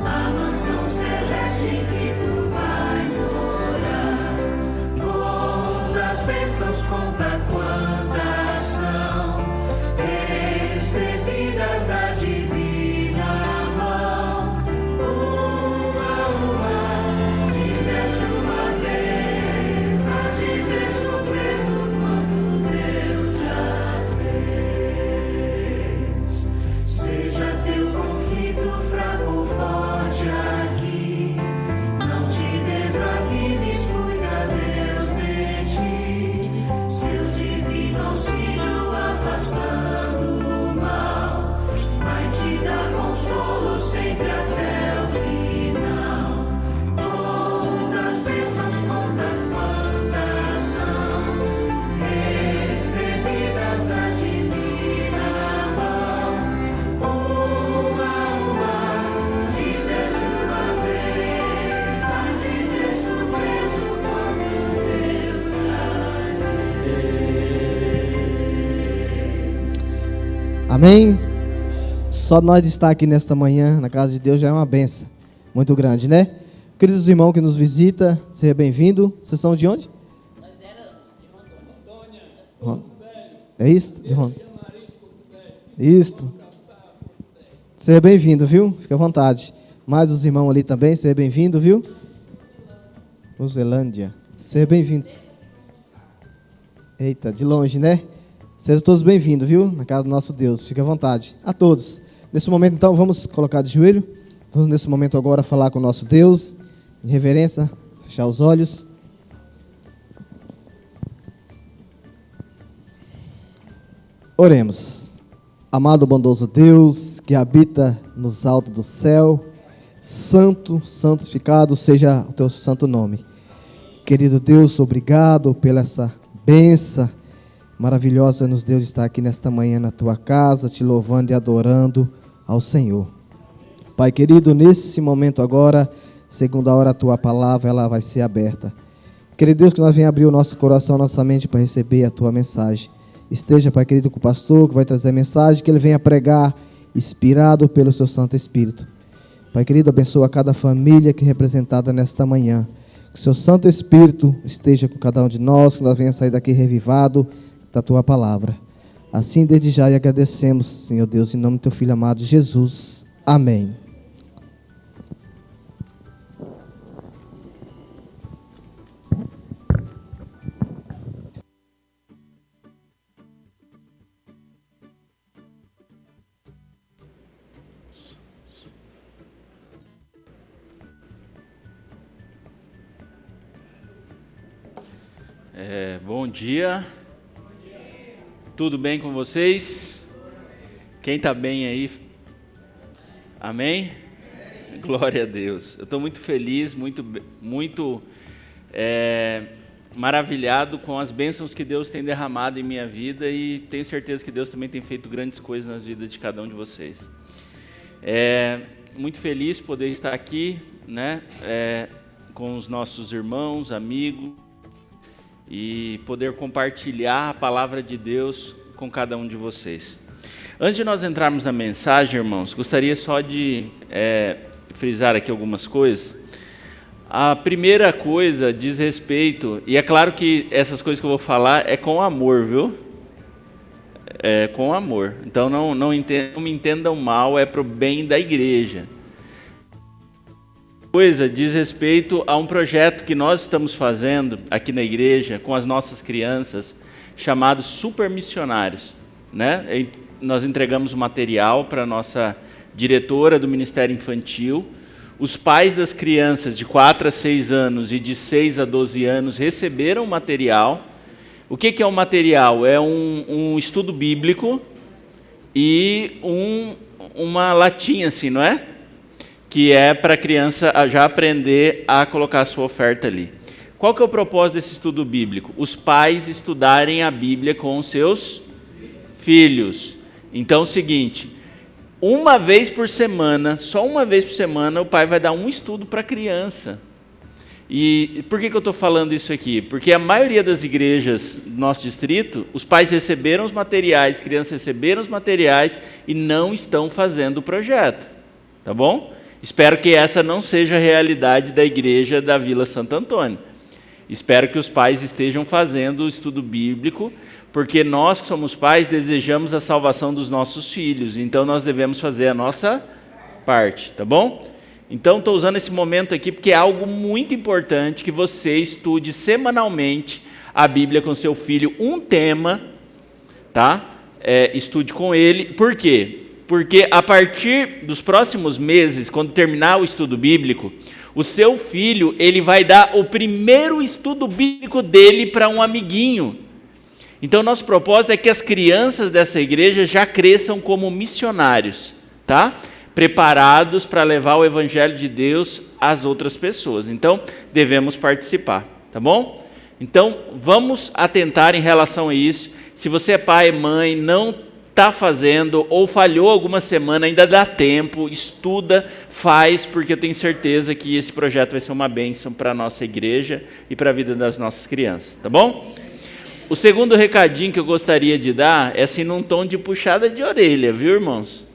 a mansão celeste em que tu vais morar. Quantas bênçãos, conta quantas são recebidas da divina mão. Uma, dizes de uma vez, hás de ver surpreso quanto Deus já fez. Seja teu conflito fraco ou forte aqui, não te desanimes, cuida Deus de ti. Seu divino auxílio afastando o mal, vai te dar consolo sempre até o final. Quantas bênçãos, conta quantas são recebidas da divina mão. Uma, dizes de uma vez, hás de ver surpreso quanto Deus já fez. Amém? Só nós de estar aqui nesta manhã, na casa de Deus, já é uma benção muito grande, né? Queridos irmãos que nos visitam, seja bem-vindo. Vocês são de onde? Nós éramos de Rondônia. É isso? De Rondônia. Isso. Seja bem-vindo, viu? Fique à vontade. Mais os irmãos ali também, seja bem-vindo, viu? Uzelândia. Seja bem-vindos. Eita, de longe, né? Sejam todos bem-vindos, viu? Na casa do nosso Deus. Fique à vontade. A todos. Nesse momento, então, vamos colocar de joelho. Vamos, nesse momento, agora, falar com o nosso Deus. Em reverência, fechar os olhos. Oremos. Amado, bondoso Deus, que habita nos altos do céu, santo, santificado seja o teu santo nome. Querido Deus, obrigado pela essa bênção maravilhosa nos deu de estar aqui nesta manhã na tua casa, te louvando e adorando ao Senhor. Pai querido, nesse momento agora, segundo a hora a tua palavra, ela vai ser aberta. Querido Deus, que nós venhamos abrir o nosso coração, nossa mente para receber a tua mensagem. Esteja, Pai querido, com o pastor que vai trazer a mensagem, que ele venha pregar, inspirado pelo seu Santo Espírito. Pai querido, abençoa cada família que é representada nesta manhã. Que o seu Santo Espírito esteja com cada um de nós, que nós venha sair daqui revivado da tua palavra. Assim, desde já, e agradecemos, Senhor Deus, em nome do teu Filho amado Jesus. Amém. Bom dia. Tudo bem com vocês? Quem está bem aí? Amém? Glória a Deus. Eu estou muito feliz, muito maravilhado com as bênçãos que Deus tem derramado em minha vida e tenho certeza que Deus também tem feito grandes coisas nas vidas de cada um de vocês. Muito feliz poder estar aqui, né, com os nossos irmãos, amigos, e poder compartilhar a palavra de Deus com cada um de vocês. Antes de nós entrarmos na mensagem, irmãos, gostaria só de frisar aqui algumas coisas. A primeira coisa diz respeito, e é claro que essas coisas que eu vou falar é com amor, viu? É com amor. Então não me entendam mal, é para o bem da igreja. Coisa diz respeito a um projeto que nós estamos fazendo aqui na igreja com as nossas crianças, chamado Super Missionários, né? Nós entregamos o material para a nossa diretora do Ministério Infantil. Os pais das crianças de 4 a 6 anos e de 6 a 12 anos receberam o material. O que é o material? É um estudo bíblico e uma latinha assim, não é? Que é para a criança já aprender a colocar a sua oferta ali. Qual que é o propósito desse estudo bíblico? Os pais estudarem a Bíblia com os seus filhos. Então é o seguinte, uma vez por semana, só uma vez por semana, o pai vai dar um estudo para a criança. E por que eu estou falando isso aqui? Porque a maioria das igrejas do nosso distrito, os pais receberam os materiais, as crianças receberam os materiais e não estão fazendo o projeto. Tá bom? Espero que essa não seja a realidade da igreja da Vila Santo Antônio. Espero que os pais estejam fazendo o estudo bíblico, porque nós que somos pais desejamos a salvação dos nossos filhos, então nós devemos fazer a nossa parte, tá bom? Então estou usando esse momento aqui porque é algo muito importante que você estude semanalmente a Bíblia com seu filho, um tema, tá? Estude com ele, por quê? Porque a partir dos próximos meses, quando terminar o estudo bíblico, o seu filho ele vai dar o primeiro estudo bíblico dele para um amiguinho. Então, nosso propósito é que as crianças dessa igreja já cresçam como missionários, tá? Preparados para levar o evangelho de Deus às outras pessoas. Então, devemos participar, tá bom? Então, vamos atentar em relação a isso. Se você é pai, mãe, não está fazendo ou falhou alguma semana, ainda dá tempo, estuda, faz, porque eu tenho certeza que esse projeto vai ser uma bênção para a nossa igreja e para a vida das nossas crianças, tá bom? O segundo recadinho que eu gostaria de dar é assim num tom de puxada de orelha, viu, irmãos?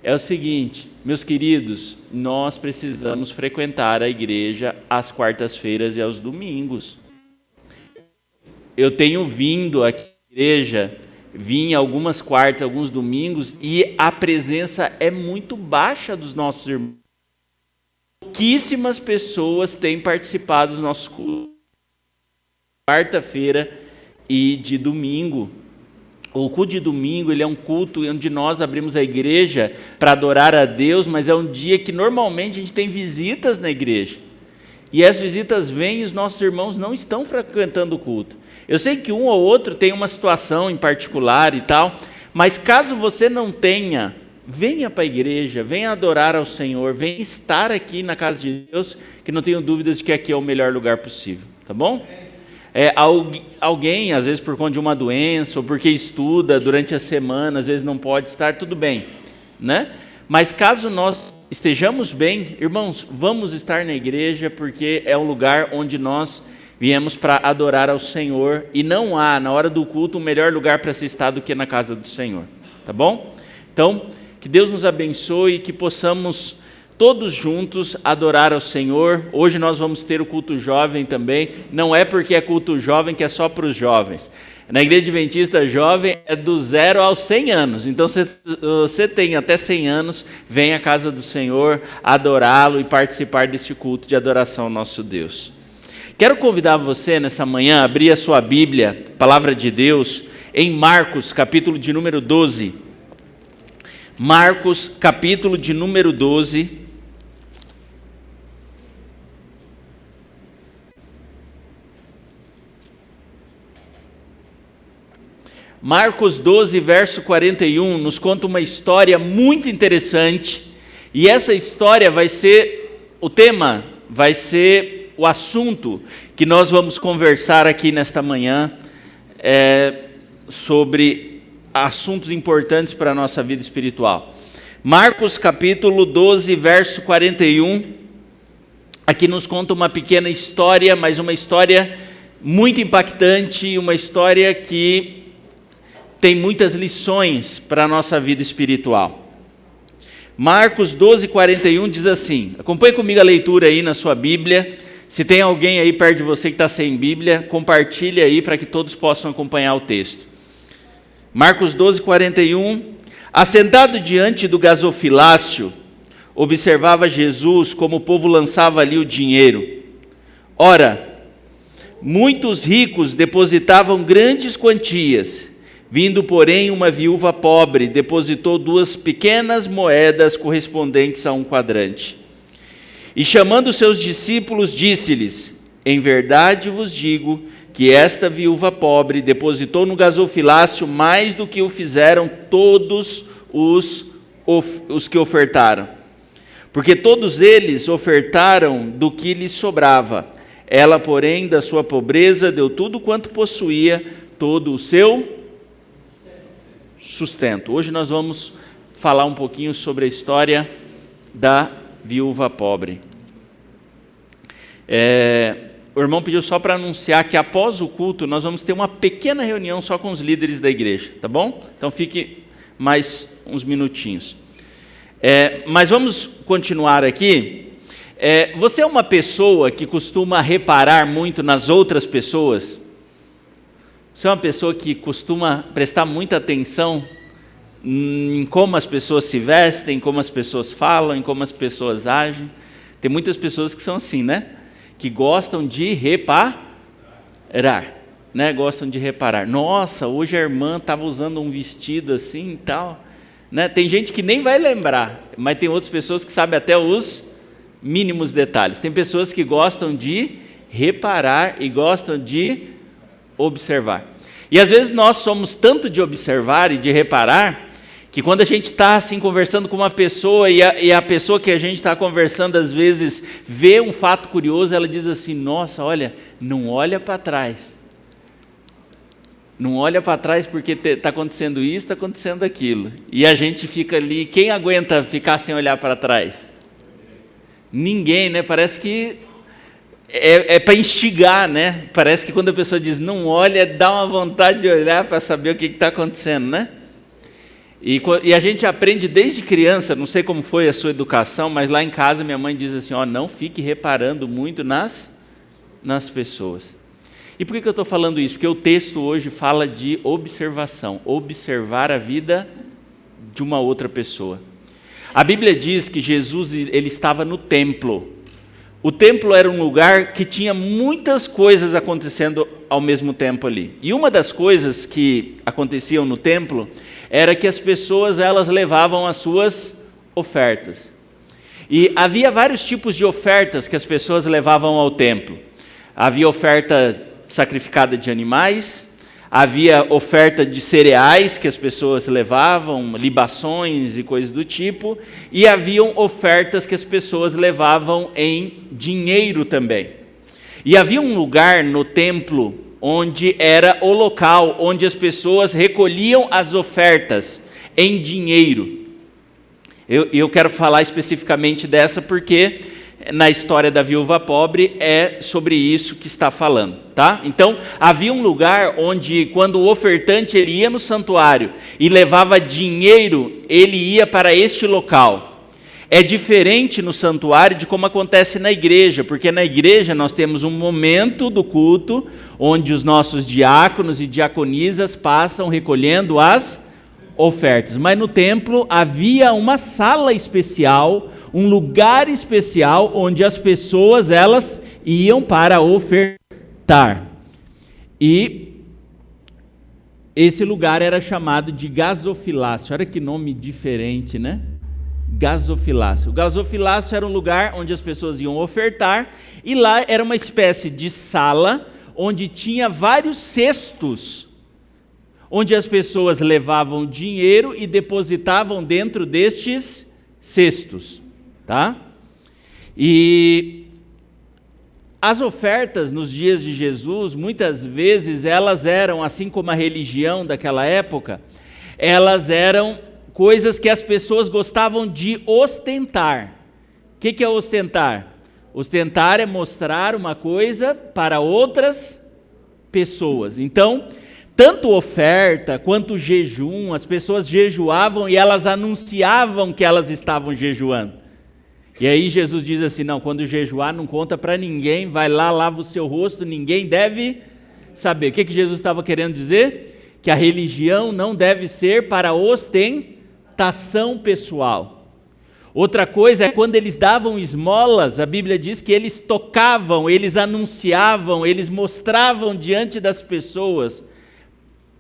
É o seguinte, meus queridos, nós precisamos frequentar a igreja às quartas-feiras e aos domingos. Eu tenho vindo aqui à igreja, vim algumas quartas, alguns domingos, e a presença é muito baixa dos nossos irmãos. Pouquíssimas pessoas têm participado dos nossos cultos, quarta-feira e de domingo. O culto de domingo ele é um culto onde nós abrimos a igreja para adorar a Deus, mas é um dia que normalmente a gente tem visitas na igreja. E as visitas vêm e os nossos irmãos não estão frequentando o culto. Eu sei que um ou outro tem uma situação em particular e tal, mas caso você não tenha, venha para a igreja, venha adorar ao Senhor, venha estar aqui na casa de Deus, que não tenho dúvidas de que aqui é o melhor lugar possível, tá bom? Alguém, às vezes por conta de uma doença, ou porque estuda durante a semana, às vezes não pode estar, tudo bem, né? Mas caso nós estejamos bem, irmãos, vamos estar na igreja, porque é um lugar onde nós viemos para adorar ao Senhor, e não há, na hora do culto, um melhor lugar para se estar do que na casa do Senhor, tá bom? Então, que Deus nos abençoe e que possamos todos juntos adorar ao Senhor. Hoje nós vamos ter o culto jovem também. Não é porque é culto jovem que é só para os jovens. Na Igreja Adventista Jovem é do 0 aos 100 anos. Então, se você tem até 100 anos, vem à casa do Senhor adorá-lo e participar desse culto de adoração ao nosso Deus. Quero convidar você nessa manhã a abrir a sua Bíblia, Palavra de Deus, em Marcos, capítulo de número 12. Marcos, capítulo de número 12. Marcos 12, verso 41, nos conta uma história muito interessante, e essa história vai ser o tema, vai ser o assunto que nós vamos conversar aqui nesta manhã, sobre assuntos importantes para a nossa vida espiritual. Marcos capítulo 12, verso 41, aqui nos conta uma pequena história, mas uma história muito impactante, uma história que tem muitas lições para a nossa vida espiritual. Marcos 12, 41 diz assim, acompanhe comigo a leitura aí na sua Bíblia. Se tem alguém aí perto de você que está sem Bíblia, compartilhe aí para que todos possam acompanhar o texto. Marcos 12, 41, assentado diante do gasofilácio, observava Jesus como o povo lançava ali o dinheiro. Ora, muitos ricos depositavam grandes quantias. Vindo, porém, uma viúva pobre, depositou 2 pequenas moedas correspondentes a 1 quadrante. E chamando seus discípulos, disse-lhes, em verdade vos digo que esta viúva pobre depositou no gasofilácio mais do que o fizeram todos os que ofertaram. Porque todos eles ofertaram do que lhes sobrava. Ela, porém, da sua pobreza, deu tudo quanto possuía, todo o seu sustento. Hoje nós vamos falar um pouquinho sobre a história da viúva pobre. O irmão pediu só para anunciar que após o culto nós vamos ter uma pequena reunião só com os líderes da igreja, tá bom? Então fique mais uns minutinhos. Mas vamos continuar aqui. Você é uma pessoa que costuma reparar muito nas outras pessoas? Você é uma pessoa que costuma prestar muita atenção em como as pessoas se vestem, em como as pessoas falam, em como as pessoas agem? Tem muitas pessoas que são assim, né? Que gostam de reparar, né? Gostam de reparar. Nossa, hoje a irmã estava usando um vestido assim e tal, né? Tem gente que nem vai lembrar, mas tem outras pessoas que sabem até os mínimos detalhes. Tem pessoas que gostam de reparar e gostam de observar. E às vezes nós somos tanto de observar e de reparar, que quando a gente está assim conversando com uma pessoa e a pessoa que a gente está conversando às vezes vê um fato curioso, ela diz assim, nossa, olha, não olha para trás. Não olha para trás porque está acontecendo isso, está acontecendo aquilo. E a gente fica ali, quem aguenta ficar sem olhar para trás? Ninguém, né? Parece que é para instigar, né? Parece que quando a pessoa diz não olha, dá uma vontade de olhar para saber o que está acontecendo, né? E a gente aprende desde criança, não sei como foi a sua educação, mas lá em casa minha mãe diz assim, não fique reparando muito nas pessoas. E por que eu estou falando isso? Porque o texto hoje fala de observação, observar a vida de uma outra pessoa. A Bíblia diz que Jesus ele estava no templo. O templo era um lugar que tinha muitas coisas acontecendo ao mesmo tempo ali. E uma das coisas que aconteciam no templo era que as pessoas elas levavam as suas ofertas. E havia vários tipos de ofertas que as pessoas levavam ao templo. Havia oferta sacrificada de animais, havia oferta de cereais que as pessoas levavam, libações e coisas do tipo, e haviam ofertas que as pessoas levavam em dinheiro também. E havia um lugar no templo onde era o local onde as pessoas recolhiam as ofertas em dinheiro. Eu quero falar especificamente dessa porque na história da viúva pobre é sobre isso que está falando, tá? Então, havia um lugar onde quando o ofertante ele ia no santuário e levava dinheiro, ele ia para este local. é diferente no santuário de como acontece na igreja, porque na igreja nós temos um momento do culto onde os nossos diáconos e diaconisas passam recolhendo as ofertas. Mas no templo havia uma sala especial, um lugar especial onde as pessoas elas iam para ofertar. E esse lugar era chamado de gasofilácio. Olha que nome diferente, né? Gasofilácio. O gasofilácio era um lugar onde as pessoas iam ofertar, e lá era uma espécie de sala onde tinha vários cestos, onde as pessoas levavam dinheiro e depositavam dentro destes cestos, tá? E as ofertas nos dias de Jesus, muitas vezes elas eram, assim como a religião daquela época, elas eram coisas que as pessoas gostavam de ostentar. O que é ostentar? Ostentar é mostrar uma coisa para outras pessoas. Então, tanto oferta quanto jejum, as pessoas jejuavam e elas anunciavam que elas estavam jejuando. E aí Jesus diz assim, não, quando jejuar não conta para ninguém, vai lá, lava o seu rosto, ninguém deve saber. O que Jesus estava querendo dizer? Que a religião não deve ser para ostentação pessoal. Outra coisa é quando eles davam esmolas, a Bíblia diz que eles tocavam, eles anunciavam, eles mostravam diante das pessoas.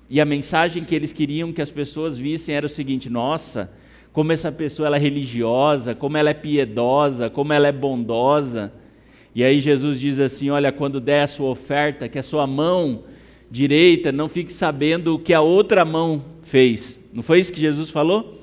E a mensagem que eles queriam que as pessoas vissem era o seguinte: nossa, como essa pessoa ela é religiosa, como ela é piedosa, como ela é bondosa. E aí Jesus diz assim, olha, quando der a sua oferta, que a sua mão direita não fique sabendo o que a outra mão fez. Não foi isso que Jesus falou?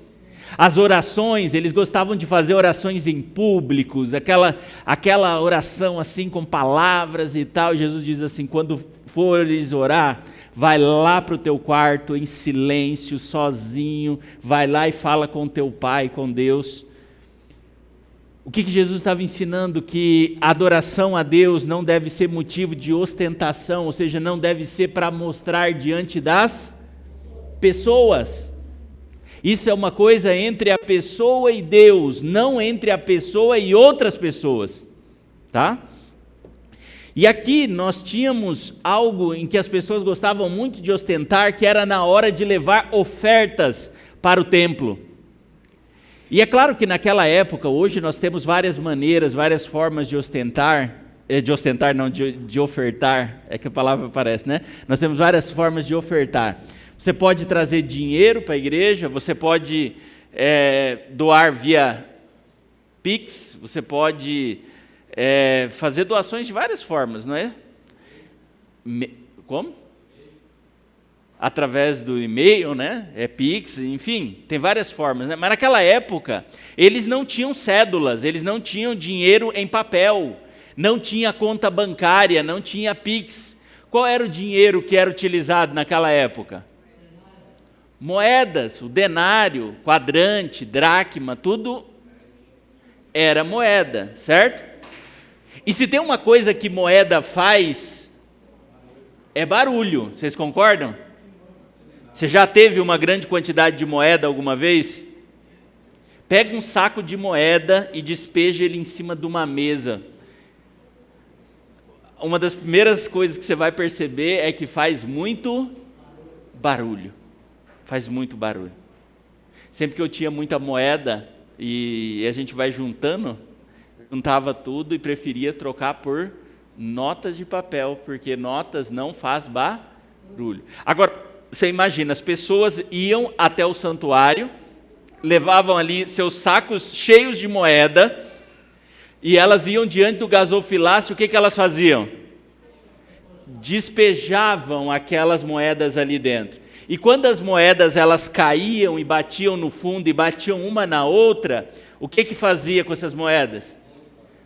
As orações, eles gostavam de fazer orações em públicos, aquela oração assim com palavras e tal. Jesus diz assim, quando fores orar, vai lá para o teu quarto em silêncio, sozinho, vai lá e fala com teu pai, com Deus. O que Jesus estava ensinando? Que a adoração a Deus não deve ser motivo de ostentação, ou seja, não deve ser para mostrar diante das pessoas. Isso é uma coisa entre a pessoa e Deus, não entre a pessoa e outras pessoas, tá? E aqui nós tínhamos algo em que as pessoas gostavam muito de ostentar, que era na hora de levar ofertas para o templo. E é claro que naquela época, hoje nós temos várias maneiras, várias formas de ostentar, de ofertar, é que a palavra aparece, né? Nós temos várias formas de ofertar. Você pode trazer dinheiro para a igreja, você pode doar via Pix, você pode fazer doações de várias formas, não é? Como? Através do e-mail, né? Pix, enfim, tem várias formas, né? Mas naquela época, eles não tinham cédulas, eles não tinham dinheiro em papel, não tinha conta bancária, não tinha Pix. Qual era o dinheiro que era utilizado naquela época? Moedas, o denário, quadrante, dracma, tudo era moeda, certo? E se tem uma coisa que moeda faz, é barulho, vocês concordam? Você já teve uma grande quantidade de moeda alguma vez? Pega um saco de moeda e despeja ele em cima de uma mesa. Uma das primeiras coisas que você vai perceber é que faz muito barulho. Faz muito barulho. Sempre que eu tinha muita moeda e a gente vai juntava tudo e preferia trocar por notas de papel, porque notas não faz barulho. Agora, você imagina, as pessoas iam até o santuário, levavam ali seus sacos cheios de moeda, e elas iam diante do gasofilácio, o que elas faziam? Despejavam aquelas moedas ali dentro. E quando as moedas elas caíam e batiam no fundo e batiam uma na outra, o que fazia com essas moedas?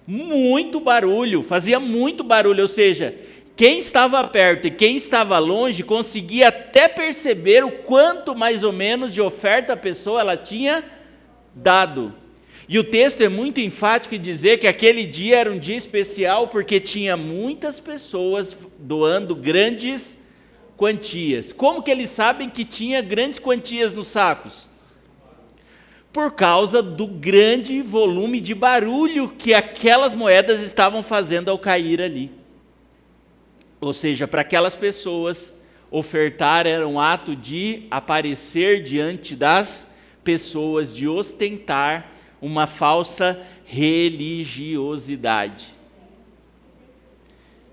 Muito barulho, fazia muito barulho, ou seja, quem estava perto e quem estava longe conseguia até perceber o quanto mais ou menos de oferta a pessoa ela tinha dado. E o texto é muito enfático em dizer que aquele dia era um dia especial porque tinha muitas pessoas doando grandes quantias. Como que eles sabem que tinha grandes quantias nos sacos? por causa do grande volume de barulho que aquelas moedas estavam fazendo ao cair ali. Ou seja, para aquelas pessoas, ofertar era um ato de aparecer diante das pessoas, de ostentar uma falsa religiosidade.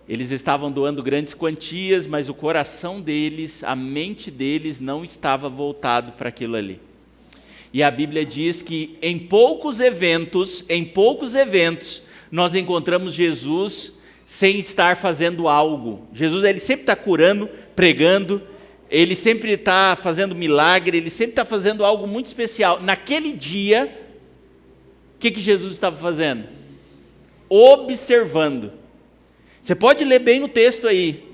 Eles estavam doando grandes quantias, mas o coração deles, a mente deles não estava voltado para aquilo ali. E a Bíblia diz que em poucos eventos, nós encontramos Jesus sem estar fazendo algo. Jesus, ele sempre está curando, pregando, ele sempre está fazendo milagre, ele sempre está fazendo algo muito especial. Naquele dia, o que Jesus estava fazendo? Observando. Você pode ler bem o texto aí.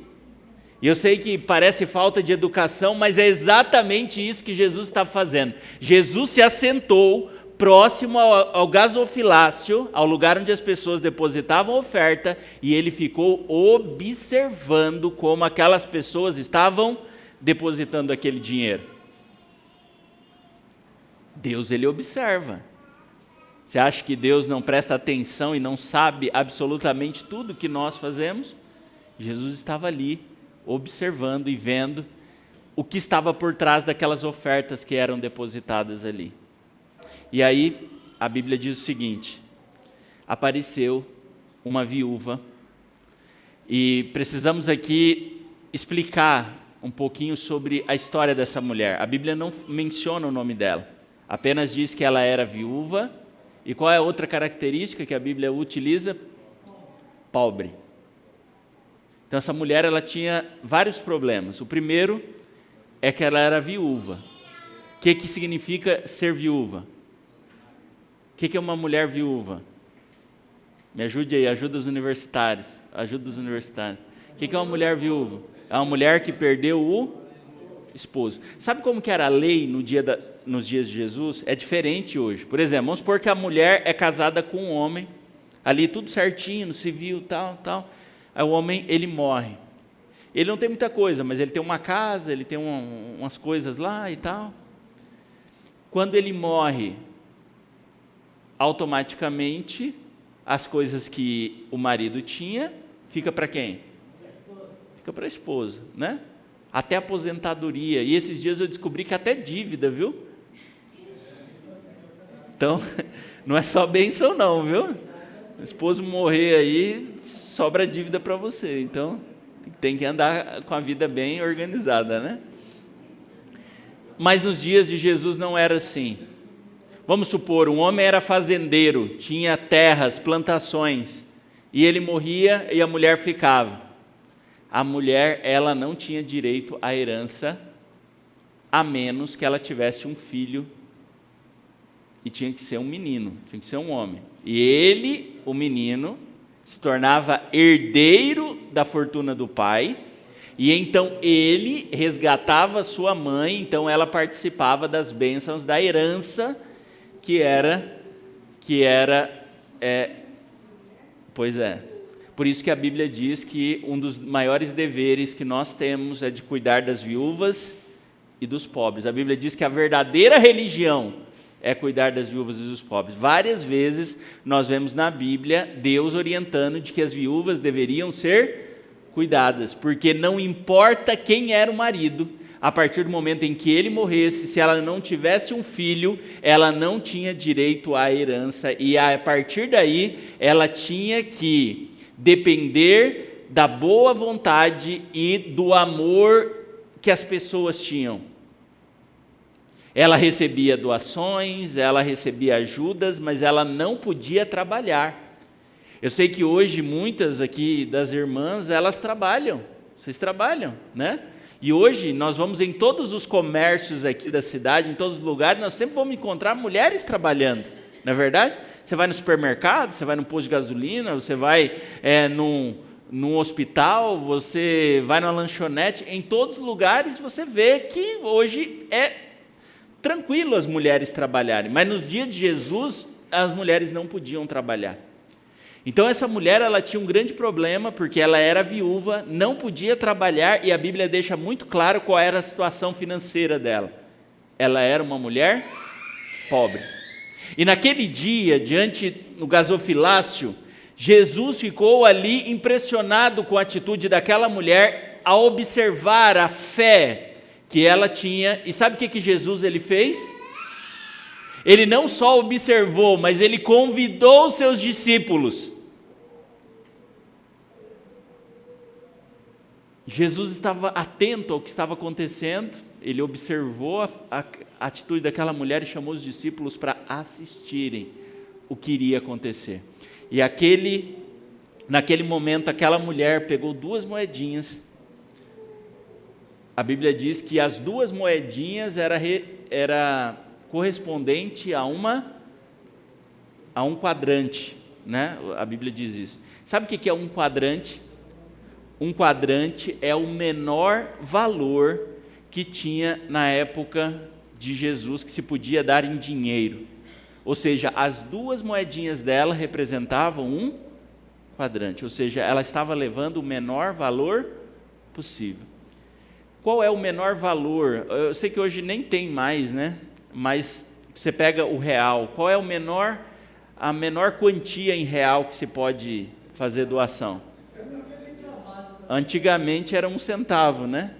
E eu sei que parece falta de educação, mas é exatamente isso que Jesus estava fazendo. Jesus se assentou próximo ao gasofilácio, ao lugar onde as pessoas depositavam oferta, e ele ficou observando como aquelas pessoas estavam depositando aquele dinheiro. Deus, ele observa. Você acha que Deus não presta atenção e não sabe absolutamente tudo que nós fazemos? Jesus estava ali, observando e vendo o que estava por trás daquelas ofertas que eram depositadas ali. E aí, a Bíblia diz o seguinte: apareceu uma viúva, e precisamos aqui explicar um pouquinho sobre a história dessa mulher. A Bíblia não menciona o nome dela, apenas diz que ela era viúva. E qual é a outra característica que a Bíblia utiliza? Pobre. Então essa mulher, ela tinha vários problemas. O primeiro é que ela era viúva. O que significa ser viúva? O que é uma mulher viúva? Me ajude aí, ajuda os universitários. Ajuda os universitários. O que é uma mulher viúva? É uma mulher que perdeu o esposo. Sabe como que era a lei nos dias de Jesus? É diferente hoje. Por exemplo, vamos supor que a mulher é casada com um homem, ali tudo certinho, no civil, tal. Aí o homem, ele morre. Ele não tem muita coisa, mas ele tem uma casa, ele tem umas coisas lá e tal. Quando ele morre, automaticamente, as coisas que o marido tinha, fica para quem? Fica para a esposa, né? Até aposentadoria. E esses dias eu descobri que até dívida, viu? Então, não é só bênção não, viu? O esposo morrer aí, sobra dívida para você. Então, tem que andar com a vida bem organizada, né? Mas nos dias de Jesus não era assim. Vamos supor, um homem era fazendeiro, tinha terras, plantações, e ele morria e a mulher ficava. A mulher, ela não tinha direito à herança, a menos que ela tivesse um filho, e tinha que ser um menino, tinha que ser um homem. E ele, o menino, se tornava herdeiro da fortuna do pai, e então ele resgatava sua mãe, então ela participava das bênçãos da herança, pois é. Por isso que a Bíblia diz que um dos maiores deveres que nós temos é de cuidar das viúvas e dos pobres. A Bíblia diz que a verdadeira religião é cuidar das viúvas e dos pobres. Várias vezes nós vemos na Bíblia Deus orientando de que as viúvas deveriam ser cuidadas, porque não importa quem era o marido, a partir do momento em que ele morresse, se ela não tivesse um filho, ela não tinha direito à herança, e a partir daí ela tinha que depender da boa vontade e do amor que as pessoas tinham. Ela recebia doações, ela recebia ajudas, mas ela não podia trabalhar. Eu sei que hoje muitas aqui das irmãs, elas trabalham, vocês trabalham, né? E hoje nós vamos em todos os comércios aqui da cidade, em todos os lugares, nós sempre vamos encontrar mulheres trabalhando, não é verdade? Você vai no supermercado, você vai no posto de gasolina, você vai num hospital, você vai numa lanchonete, em todos os lugares você vê que hoje é tranquilo as mulheres trabalharem, mas nos dias de Jesus as mulheres não podiam trabalhar. Então essa mulher, ela tinha um grande problema, porque ela era viúva, não podia trabalhar, e a Bíblia deixa muito claro qual era a situação financeira dela. Ela era uma mulher pobre. E naquele dia, no gasofilácio, Jesus ficou ali impressionado com a atitude daquela mulher ao observar a fé que ela tinha. E sabe o que Jesus ele fez? Ele não só observou, mas ele convidou os seus discípulos. Jesus estava atento ao que estava acontecendo, ele observou a atitude daquela mulher e chamou os discípulos para assistirem o que iria acontecer. E naquele momento, aquela mulher pegou 2 moedinhas. A Bíblia diz que as 2 moedinhas era correspondente a um quadrante, né? A Bíblia diz isso. Sabe o que é um quadrante? Um quadrante é o menor valor que tinha na época de Jesus, que se podia dar em dinheiro. Ou seja, as 2 moedinhas dela representavam um quadrante, ou seja, ela estava levando o menor valor possível. Qual é o menor valor? Eu sei que hoje nem tem mais, né? Mas você pega o real, qual é a menor quantia em real que se pode fazer doação? Antigamente era 1 centavo, né?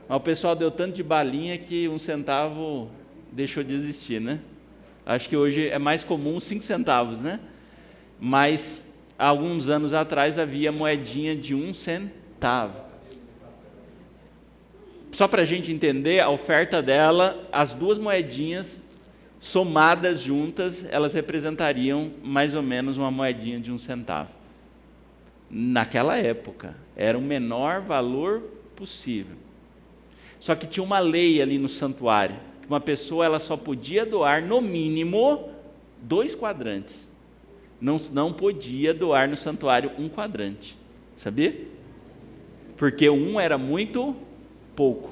Mas o pessoal deu tanto de balinha que 1 centavo deixou de existir, né? Acho que hoje é mais comum 5 centavos, né? Mas há alguns anos atrás havia moedinha de 1 centavo. Só para a gente entender, a oferta dela, as 2 moedinhas somadas juntas, elas representariam mais ou menos uma moedinha de 1 centavo. Naquela época, era o menor valor possível. Só que tinha uma lei ali no santuário, que uma pessoa ela só podia doar, no mínimo, 2 quadrantes. Não podia doar no santuário 1 quadrante. Sabia? Porque 1 era muito pouco.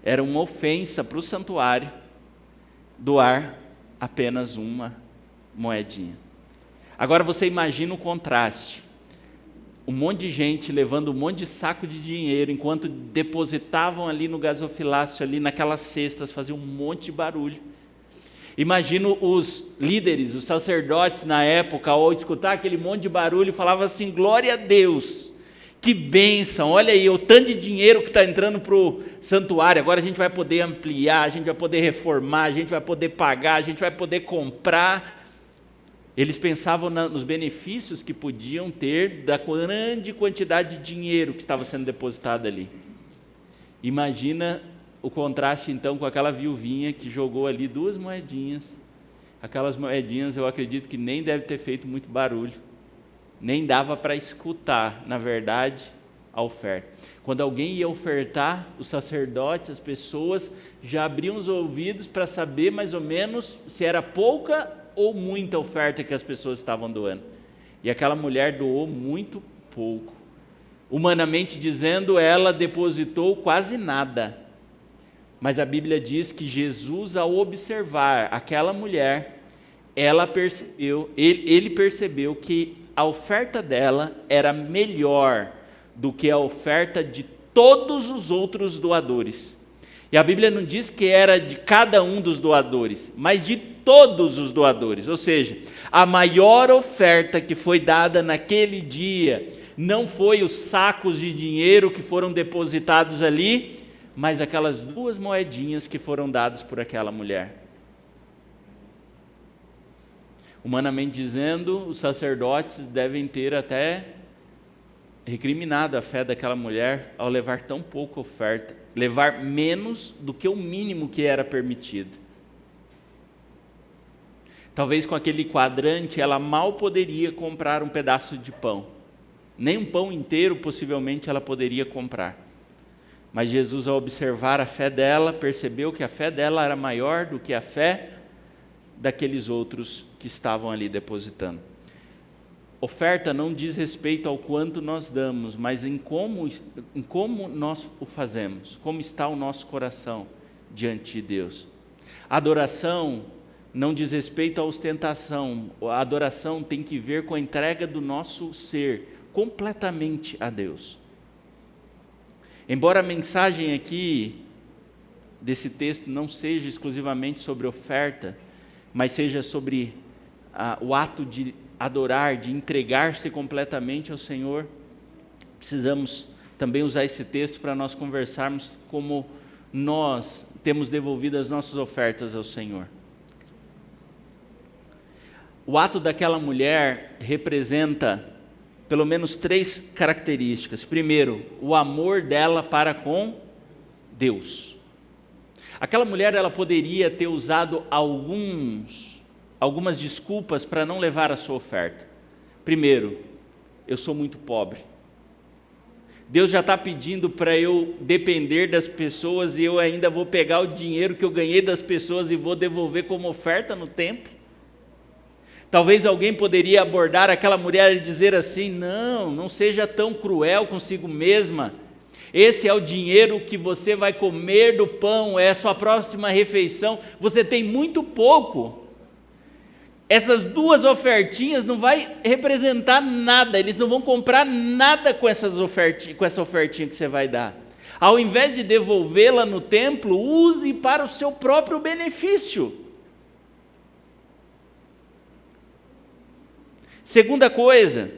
Era uma ofensa para o santuário doar apenas 1 moedinha. Agora você imagina o contraste. Um monte de gente levando um monte de saco de dinheiro, enquanto depositavam ali no gasofilácio, ali naquelas cestas, faziam um monte de barulho. Imagino os líderes, os sacerdotes na época, ao escutar aquele monte de barulho, falavam assim: glória a Deus, que bênção, olha aí o tanto de dinheiro que está entrando para o santuário, agora a gente vai poder ampliar, a gente vai poder reformar, a gente vai poder pagar, a gente vai poder comprar. Eles pensavam nos benefícios que podiam ter da grande quantidade de dinheiro que estava sendo depositado ali. Imagina o contraste então com aquela viuvinha que jogou ali 2 moedinhas. Aquelas moedinhas eu acredito que nem deve ter feito muito barulho. Nem dava para escutar, na verdade, a oferta. Quando alguém ia ofertar, os sacerdotes, as pessoas já abriam os ouvidos para saber mais ou menos se era pouca ou muita oferta que as pessoas estavam doando. E aquela mulher doou muito pouco. Humanamente dizendo, ela depositou quase nada. Mas a Bíblia diz que Jesus, ao observar aquela mulher, ele percebeu que a oferta dela era melhor do que a oferta de todos os outros doadores. E a Bíblia não diz que era de cada um dos doadores, mas de todos os doadores. Ou seja, a maior oferta que foi dada naquele dia não foi os sacos de dinheiro que foram depositados ali, mas aquelas 2 moedinhas que foram dadas por aquela mulher. Humanamente dizendo, os sacerdotes devem ter até recriminado a fé daquela mulher ao levar tão pouca oferta, levar menos do que o mínimo que era permitido. Talvez com aquele quadrante ela mal poderia comprar um pedaço de pão, nem um pão inteiro possivelmente ela poderia comprar. Mas Jesus, ao observar a fé dela, percebeu que a fé dela era maior do que a fé daqueles outros que estavam ali depositando. Oferta não diz respeito ao quanto nós damos, mas em como nós o fazemos, como está o nosso coração diante de Deus. A adoração não diz respeito à ostentação, a adoração tem que ver com a entrega do nosso ser completamente a Deus. Embora a mensagem aqui desse texto não seja exclusivamente sobre oferta, mas seja sobre o ato de adorar, de entregar-se completamente ao Senhor. Precisamos também usar esse texto para nós conversarmos como nós temos devolvido as nossas ofertas ao Senhor. O ato daquela mulher representa pelo menos 3 características. Primeiro, o amor dela para com Deus. Aquela mulher, ela poderia ter usado algumas desculpas para não levar a sua oferta. Primeiro, eu sou muito pobre. Deus já está pedindo para eu depender das pessoas e eu ainda vou pegar o dinheiro que eu ganhei das pessoas e vou devolver como oferta no templo. Talvez alguém poderia abordar aquela mulher e dizer assim: não seja tão cruel consigo mesma. Esse é o dinheiro que você vai comer do pão, é a sua próxima refeição. Você tem muito pouco. Essas 2 ofertinhas não vai representar nada, eles não vão comprar nada com essa ofertinha que você vai dar. Ao invés de devolvê-la no templo, use para o seu próprio benefício. Segunda coisa,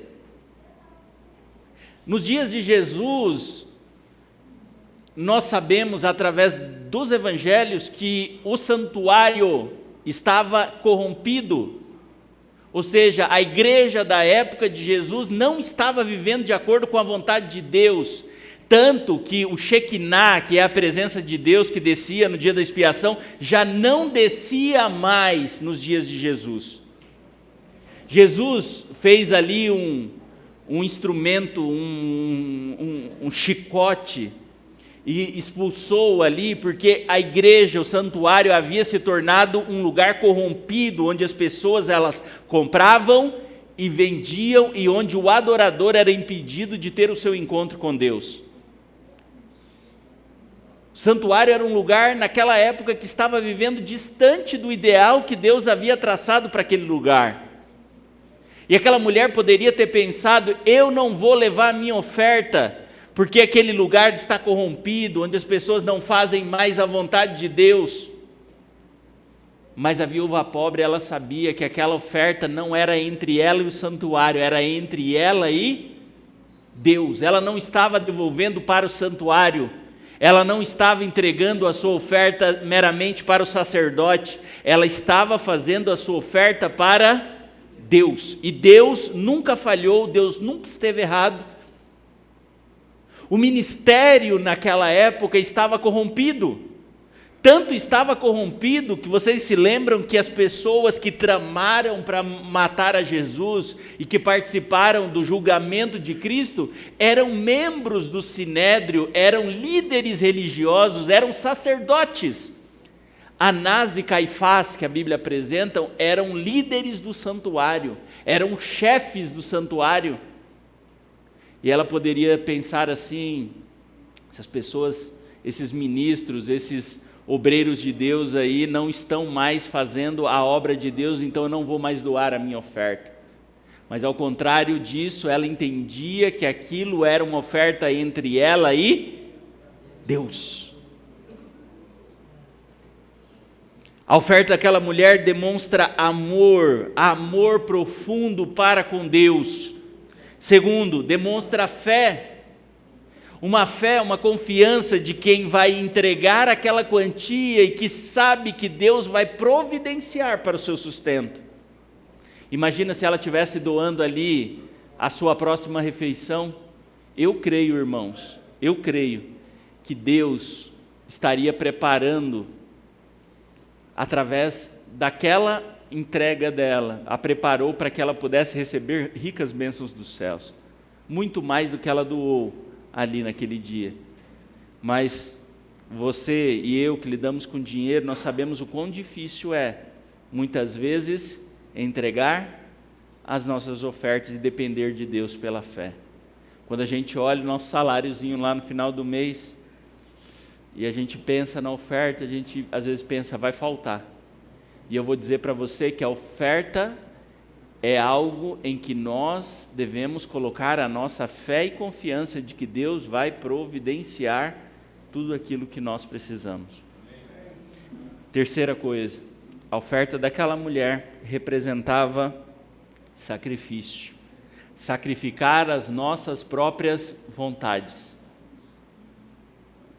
nos dias de Jesus, nós sabemos através dos evangelhos que o santuário estava corrompido. Ou seja, a igreja da época de Jesus não estava vivendo de acordo com a vontade de Deus, tanto que o Shekinah, que é a presença de Deus que descia no dia da expiação, já não descia mais nos dias de Jesus. Jesus fez ali um instrumento, um chicote, e expulsou ali, porque a igreja, o santuário, havia se tornado um lugar corrompido, onde as pessoas elas compravam e vendiam, e onde o adorador era impedido de ter o seu encontro com Deus. O santuário era um lugar, naquela época, que estava vivendo distante do ideal que Deus havia traçado para aquele lugar. E aquela mulher poderia ter pensado: eu não vou levar a minha oferta, porque aquele lugar está corrompido, onde as pessoas não fazem mais a vontade de Deus. Mas a viúva pobre, ela sabia que aquela oferta não era entre ela e o santuário, era entre ela e Deus. Ela não estava devolvendo para o santuário, ela não estava entregando a sua oferta meramente para o sacerdote, ela estava fazendo a sua oferta para Deus. E Deus nunca falhou, Deus nunca esteve errado. O ministério naquela época estava corrompido, tanto estava corrompido que vocês se lembram que as pessoas que tramaram para matar a Jesus e que participaram do julgamento de Cristo eram membros do Sinédrio, eram líderes religiosos, eram sacerdotes. Anás e Caifás, que a Bíblia apresenta, eram líderes do santuário, eram chefes do santuário. E ela poderia pensar assim: essas pessoas, esses ministros, esses obreiros de Deus aí não estão mais fazendo a obra de Deus, então eu não vou mais doar a minha oferta. Mas ao contrário disso, ela entendia que aquilo era uma oferta entre ela e Deus. A oferta daquela mulher demonstra amor profundo para com Deus. Segundo, demonstra fé, uma confiança de quem vai entregar aquela quantia e que sabe que Deus vai providenciar para o seu sustento. Imagina se ela estivesse doando ali a sua próxima refeição. Eu creio, irmãos, que Deus estaria preparando, através daquela entrega dela, a preparou para que ela pudesse receber ricas bênçãos dos céus, muito mais do que ela doou ali naquele dia. Mas você e eu que lidamos com dinheiro, nós sabemos o quão difícil é, muitas vezes, entregar as nossas ofertas e depender de Deus pela fé. Quando a gente olha o nosso saláriozinho lá no final do mês, e a gente pensa na oferta, a gente às vezes pensa, vai faltar. E eu vou dizer para você que a oferta é algo em que nós devemos colocar a nossa fé e confiança de que Deus vai providenciar tudo aquilo que nós precisamos. Terceira coisa, a oferta daquela mulher representava sacrifício. Sacrificar as nossas próprias vontades.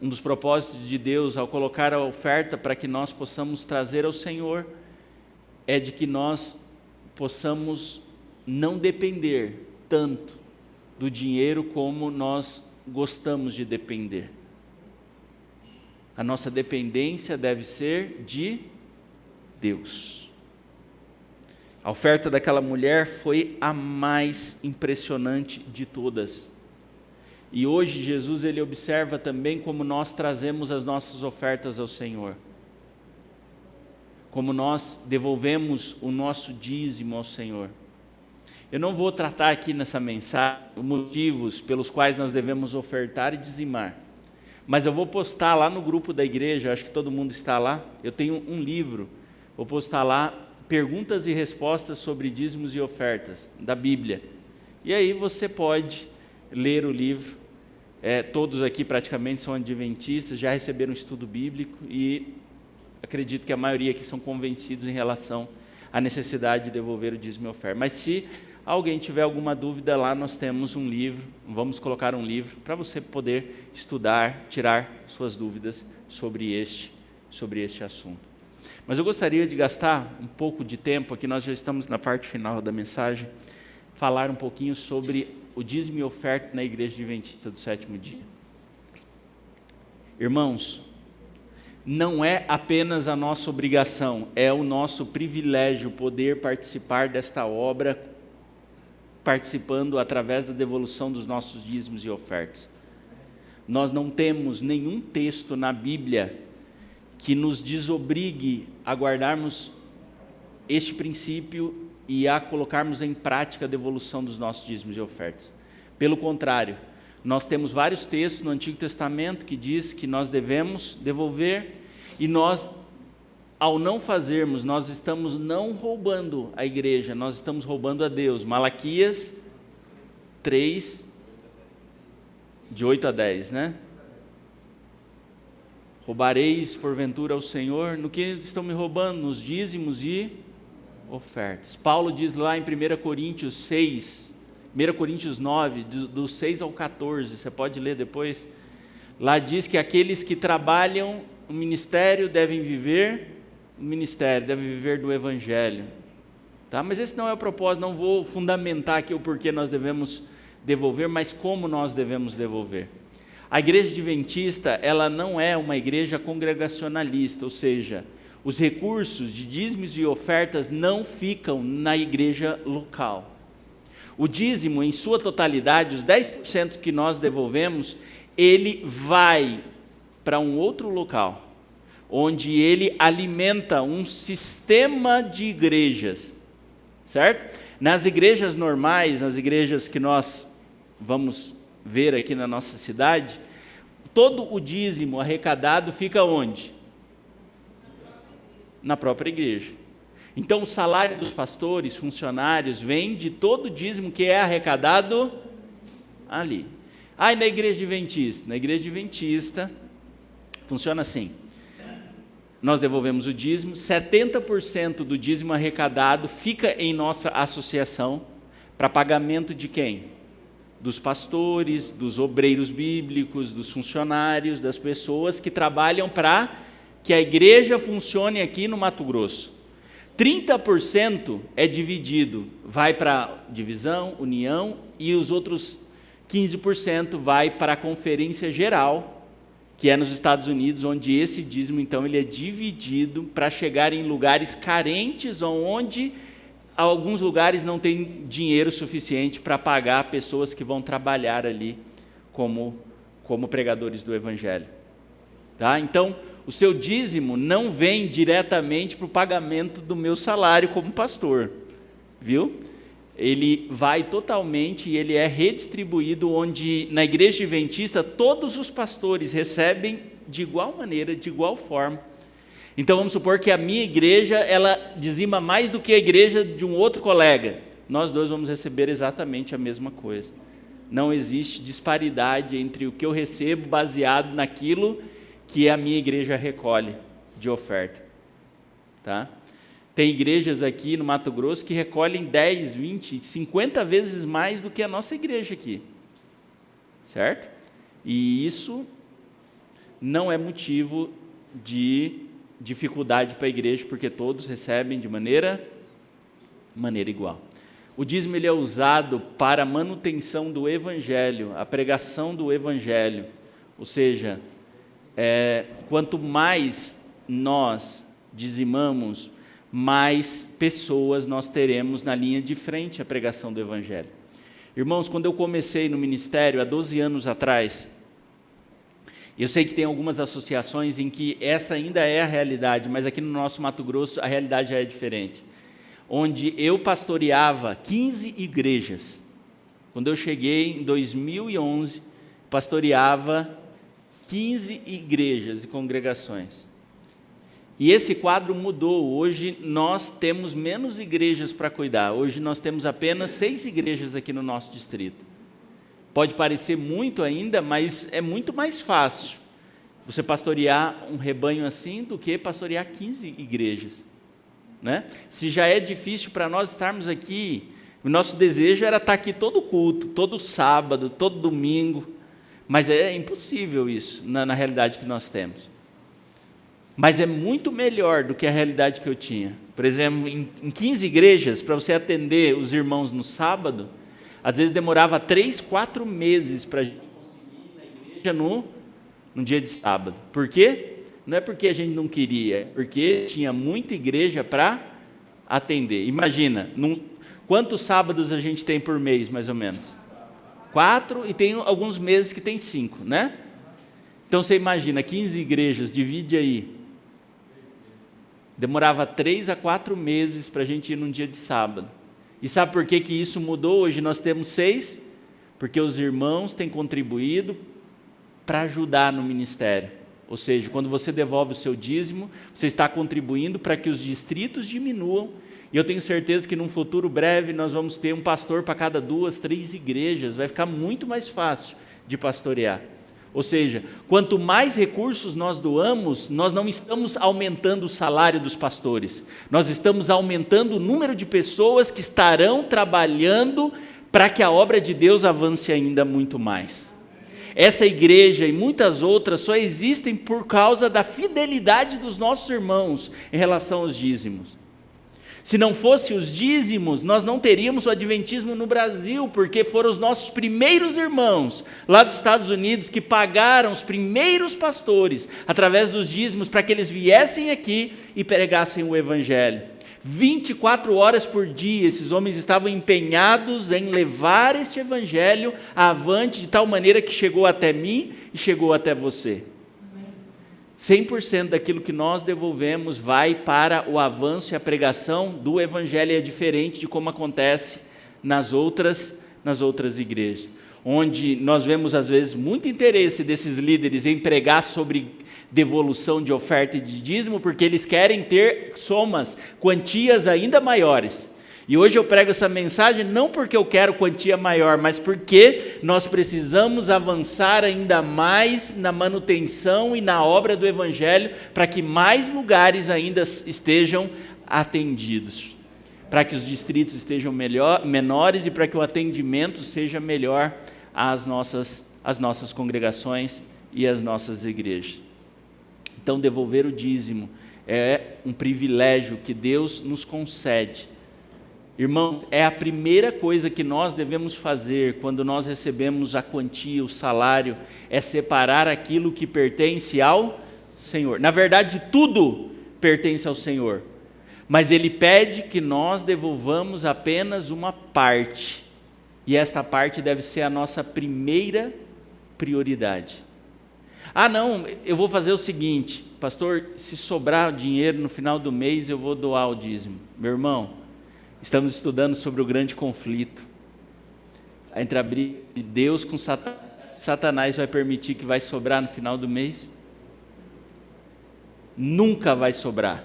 Um dos propósitos de Deus ao colocar a oferta para que nós possamos trazer ao Senhor é de que nós possamos não depender tanto do dinheiro como nós gostamos de depender. A nossa dependência deve ser de Deus. A oferta daquela mulher foi a mais impressionante de todas. E hoje Jesus ele observa também como nós trazemos as nossas ofertas ao Senhor. Como nós devolvemos o nosso dízimo ao Senhor. Eu não vou tratar aqui nessa mensagem os motivos pelos quais nós devemos ofertar e dizimar. Mas eu vou postar lá no grupo da igreja, acho que todo mundo está lá. Eu tenho um livro, vou postar lá perguntas e respostas sobre dízimos e ofertas da Bíblia. E aí você pode ler o livro. Todos aqui praticamente são adventistas, já receberam um estudo bíblico e acredito que a maioria aqui são convencidos em relação à necessidade de devolver o dízimo e oferta. Mas se alguém tiver alguma dúvida, lá nós temos um livro, vamos colocar um livro para você poder estudar, tirar suas dúvidas sobre este assunto. Mas eu gostaria de gastar um pouco de tempo, aqui nós já estamos na parte final da mensagem, falar um pouquinho sobre o dízimo e oferta na Igreja Adventista do Sétimo Dia. Irmãos, não é apenas a nossa obrigação, é o nosso privilégio poder participar desta obra, participando através da devolução dos nossos dízimos e ofertas. Nós não temos nenhum texto na Bíblia que nos desobrigue a guardarmos este princípio e a colocarmos em prática a devolução dos nossos dízimos e ofertas. Pelo contrário, nós temos vários textos no Antigo Testamento que diz que nós devemos devolver e nós, ao não fazermos, nós estamos não roubando a igreja, nós estamos roubando a Deus. Malaquias 3, de 8 a 10, né? Roubareis porventura ao Senhor? No que estão me roubando? Nos dízimos e ofertas. Paulo diz lá em 1 Coríntios 6, 1 Coríntios 9, do 6 ao 14, você pode ler depois. Lá diz que aqueles que trabalham no ministério devem viver do Evangelho. Tá? Mas esse não é o propósito, não vou fundamentar aqui o porquê nós devemos devolver, mas como nós devemos devolver. A Igreja Adventista, ela não é uma igreja congregacionalista, ou seja, os recursos de dízimos e ofertas não ficam na igreja local. O dízimo, em sua totalidade, os 10% que nós devolvemos, ele vai para um outro local, onde ele alimenta um sistema de igrejas, certo? Nas igrejas normais, nas igrejas que nós vamos ver aqui na nossa cidade, todo o dízimo arrecadado fica onde? Na própria igreja. Então o salário dos pastores, funcionários, vem de todo o dízimo que é arrecadado ali. E na Igreja Adventista? Na Igreja Adventista funciona assim: nós devolvemos o dízimo, 70% do dízimo arrecadado fica em nossa associação para pagamento de quem? Dos pastores, dos obreiros bíblicos, dos funcionários, das pessoas que trabalham para que a igreja funcione aqui no Mato Grosso. 30% é dividido, vai para divisão, união, e os outros 15% vai para a conferência geral, que é nos Estados Unidos, onde esse dízimo, então, ele é dividido para chegar em lugares carentes, onde alguns lugares não têm dinheiro suficiente para pagar pessoas que vão trabalhar ali como pregadores do Evangelho. Tá? Então, o seu dízimo não vem diretamente para o pagamento do meu salário como pastor, viu? Ele vai totalmente e ele é redistribuído, onde na Igreja Adventista todos os pastores recebem de igual maneira, de igual forma. Então vamos supor que a minha igreja, ela dizima mais do que a igreja de um outro colega. Nós dois vamos receber exatamente a mesma coisa. Não existe disparidade entre o que eu recebo baseado naquilo que a minha igreja recolhe de oferta. Tá? Tem igrejas aqui no Mato Grosso que recolhem 10, 20, 50 vezes mais do que a nossa igreja aqui. Certo? E isso não é motivo de dificuldade para a igreja, porque todos recebem de maneira igual. O dízimo ele é usado para a manutenção do evangelho, a pregação do evangelho. Ou seja, quanto mais nós dizimamos, mais pessoas nós teremos na linha de frente à pregação do evangelho. Irmãos, quando eu comecei no ministério, há 12 anos atrás, eu sei que tem algumas associações em que essa ainda é a realidade, mas aqui no nosso Mato Grosso a realidade já é diferente. Onde eu pastoreava 15 igrejas. Quando eu cheguei em 2011, pastoreava 15 igrejas e congregações. E esse quadro mudou. Hoje nós temos menos igrejas para cuidar. Hoje nós temos apenas 6 igrejas aqui no nosso distrito. Pode parecer muito ainda, mas é muito mais fácil você pastorear um rebanho assim do que pastorear 15 igrejas. Né? Se já é difícil para nós estarmos aqui, o nosso desejo era estar aqui todo culto, todo sábado, todo domingo, mas é impossível isso na realidade que nós temos. Mas é muito melhor do que a realidade que eu tinha. Por exemplo, em 15 igrejas, para você atender os irmãos no sábado, às vezes demorava 3, 4 meses para a gente conseguir ir na igreja no dia de sábado. Por quê? Não é porque a gente não queria, é porque tinha muita igreja para atender. Imagina, quantos sábados a gente tem por mês, mais ou menos? 4, e tem alguns meses que tem 5, né? Então você imagina, 15 igrejas, divide aí. Demorava 3 a 4 meses para a gente ir num dia de sábado. E sabe por que isso mudou? Hoje nós temos 6, porque os irmãos têm contribuído para ajudar no ministério. Ou seja, quando você devolve o seu dízimo, você está contribuindo para que os distritos diminuam. E eu tenho certeza que num futuro breve nós vamos ter um pastor para cada 2, 3 igrejas. Vai ficar muito mais fácil de pastorear. Ou seja, quanto mais recursos nós doamos, nós não estamos aumentando o salário dos pastores. Nós estamos aumentando o número de pessoas que estarão trabalhando para que a obra de Deus avance ainda muito mais. Essa igreja e muitas outras só existem por causa da fidelidade dos nossos irmãos em relação aos dízimos. Se não fosse os dízimos, nós não teríamos o adventismo no Brasil, porque foram os nossos primeiros irmãos lá dos Estados Unidos que pagaram os primeiros pastores através dos dízimos para que eles viessem aqui e pregassem o evangelho. 24 horas por dia, esses homens estavam empenhados em levar este evangelho avante de tal maneira que chegou até mim e chegou até você. 100% daquilo que nós devolvemos vai para o avanço e a pregação do evangelho. É diferente de como acontece nas outras igrejas, onde nós vemos às vezes muito interesse desses líderes em pregar sobre devolução de oferta e de dízimo, porque eles querem ter somas, quantias ainda maiores. E hoje eu prego essa mensagem não porque eu quero quantia maior, mas porque nós precisamos avançar ainda mais na manutenção e na obra do evangelho, para que mais lugares ainda estejam atendidos, para que os distritos estejam menores e para que o atendimento seja melhor às nossas congregações e às nossas igrejas. Então, devolver o dízimo é um privilégio que Deus nos concede. Irmãos, é a primeira coisa que nós devemos fazer quando nós recebemos a quantia, o salário, é separar aquilo que pertence ao Senhor. Na verdade, tudo pertence ao Senhor, mas Ele pede que nós devolvamos apenas uma parte, e esta parte deve ser a nossa primeira prioridade. Ah, não, eu vou fazer o seguinte, pastor, se sobrar dinheiro no final do mês, eu vou doar o dízimo. Meu irmão, estamos estudando sobre o grande conflito entre a briga de Deus com Satanás. Satanás vai permitir que vai sobrar no final do mês? Nunca vai sobrar.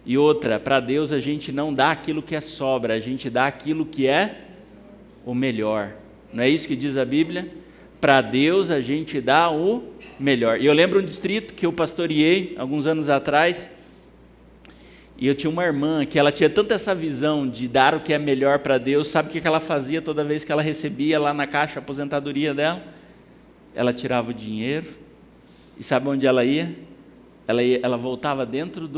E outra, para Deus a gente não dá aquilo que é sobra, a gente dá aquilo que é o melhor. Não é isso que diz a Bíblia? Para Deus a gente dá o melhor. E eu lembro um distrito que eu pastoreei alguns anos atrás, E eu tinha uma irmã que ela tinha tanta essa visão de dar o que é melhor para Deus. Sabe o que ela fazia toda vez que ela recebia lá na caixa a aposentadoria dela? Ela tirava o dinheiro e sabe onde ela ia? Ela voltava dentro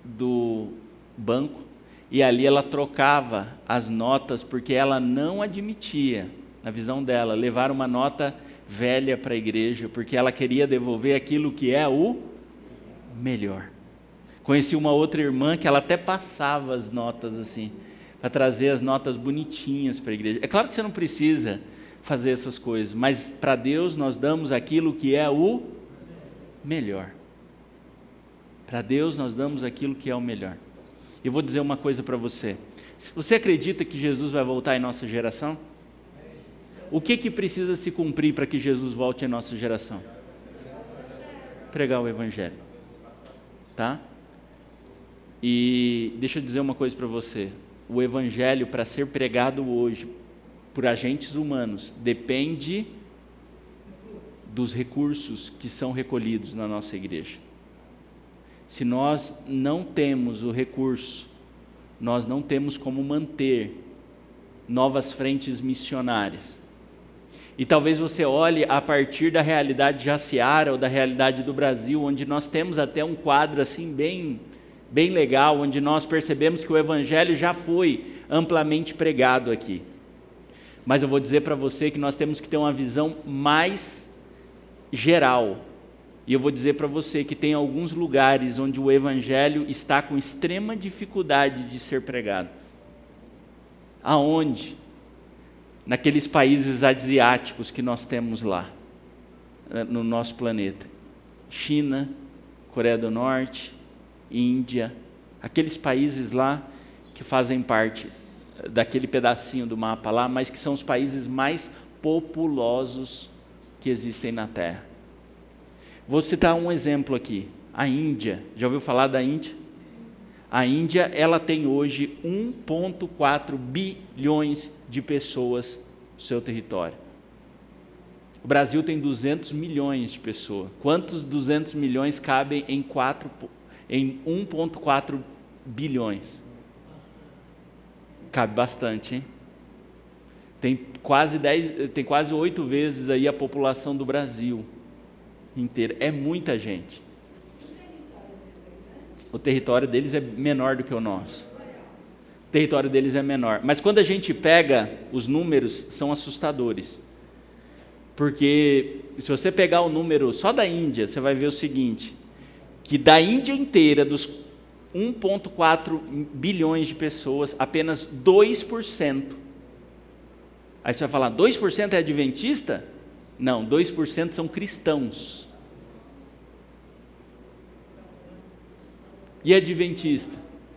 do banco e ali ela trocava as notas, porque ela não admitia, na visão dela, levar uma nota velha para a igreja, porque ela queria devolver aquilo que é o melhor. Conheci uma outra irmã que ela até passava as notas assim, para trazer as notas bonitinhas para a igreja. É claro que você não precisa fazer essas coisas, mas para Deus nós damos aquilo que é o melhor. Para Deus nós damos aquilo que é o melhor. E vou dizer uma coisa para você. Você acredita que Jesus vai voltar em nossa geração? O que precisa se cumprir para que Jesus volte em nossa geração? Pregar o Evangelho. Tá? E deixa eu dizer uma coisa para você. O Evangelho, para ser pregado hoje por agentes humanos, depende dos recursos que são recolhidos na nossa igreja. Se nós não temos o recurso, nós não temos como manter novas frentes missionárias. E talvez você olhe a partir da realidade de Jaciara ou da realidade do Brasil, onde nós temos até um quadro assim bem legal, onde nós percebemos que o Evangelho já foi amplamente pregado aqui. Mas eu vou dizer para você que nós temos que ter uma visão mais geral. E eu vou dizer para você que tem alguns lugares onde o Evangelho está com extrema dificuldade de ser pregado. Aonde? Naqueles países asiáticos que nós temos lá, no nosso planeta. China, Coreia do Norte, Índia, aqueles países lá que fazem parte daquele pedacinho do mapa lá, mas que são os países mais populosos que existem na Terra. Vou citar um exemplo aqui, a Índia. Já ouviu falar da Índia? A Índia, ela tem hoje 1,4 bilhões de pessoas no seu território. O Brasil tem 200 milhões de pessoas. Quantos 200 milhões cabem em 1,4 bilhões? Cabe bastante, hein? Tem quase 8 vezes aí a população do Brasil inteira. É muita gente. O território deles é menor do que o nosso. O território deles é menor. Mas quando a gente pega os números, são assustadores. Porque se você pegar o número só da Índia, você vai ver o seguinte, que da Índia inteira, dos 1,4 bilhões de pessoas, apenas 2%. Aí você vai falar, 2% é adventista? Não, 2% são cristãos. E adventista?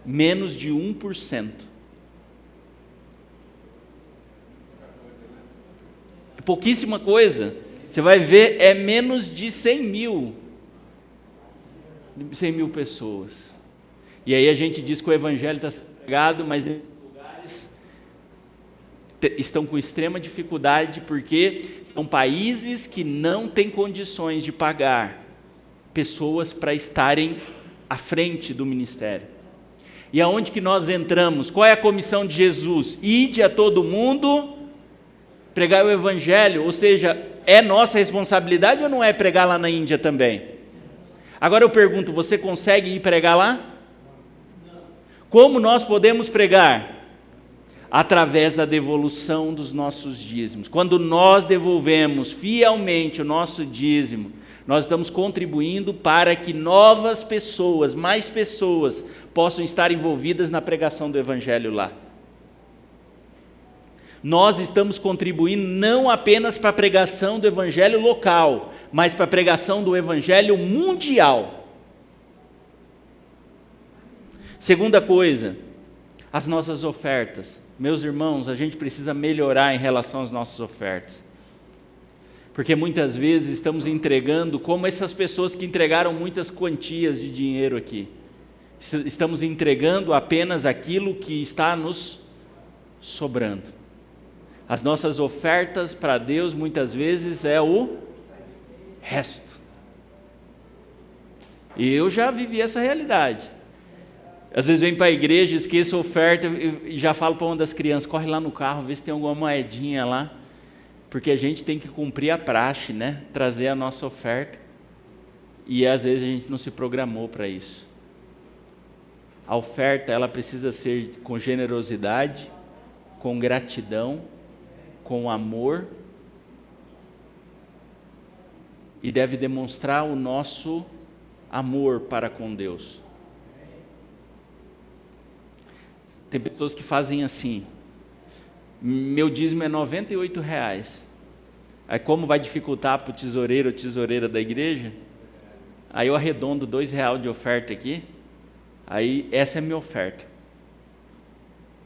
Menos de 1%. É pouquíssima coisa. Você vai ver, é menos de 100 mil pessoas. E aí a gente diz que o Evangelho está sendo pregado, mas nesses lugares estão com extrema dificuldade, porque são países que não têm condições de pagar pessoas para estarem à frente do ministério. E aonde que nós entramos? Qual é a comissão de Jesus? Ide a todo mundo, pregar o Evangelho, ou seja, é nossa responsabilidade ou não é pregar lá na Índia também? Agora eu pergunto, você consegue ir pregar lá? Como nós podemos pregar? Através da devolução dos nossos dízimos. Quando nós devolvemos fielmente o nosso dízimo, nós estamos contribuindo para que novas pessoas, mais pessoas, possam estar envolvidas na pregação do Evangelho lá. Nós estamos contribuindo não apenas para a pregação do Evangelho local, mas para a pregação do Evangelho mundial. Segunda coisa, as nossas ofertas. Meus irmãos, a gente precisa melhorar em relação às nossas ofertas. Porque muitas vezes estamos entregando, como essas pessoas que entregaram muitas quantias de dinheiro aqui. Estamos entregando apenas aquilo que está nos sobrando. As nossas ofertas para Deus muitas vezes é o resto. E eu já vivi essa realidade. Às vezes vem para a igreja, esqueço a oferta e já falo para uma das crianças, corre lá no carro, vê se tem alguma moedinha lá, porque a gente tem que cumprir a praxe, né? Trazer a nossa oferta, e às vezes a gente não se programou para isso. A oferta, ela precisa ser com generosidade, com gratidão, com amor, e deve demonstrar o nosso amor para com Deus. Tem pessoas que fazem assim, meu dízimo é R$98, aí como vai dificultar para o tesoureiro ou tesoureira da igreja, aí eu arredondo R$2 de oferta aqui, aí essa é a minha oferta.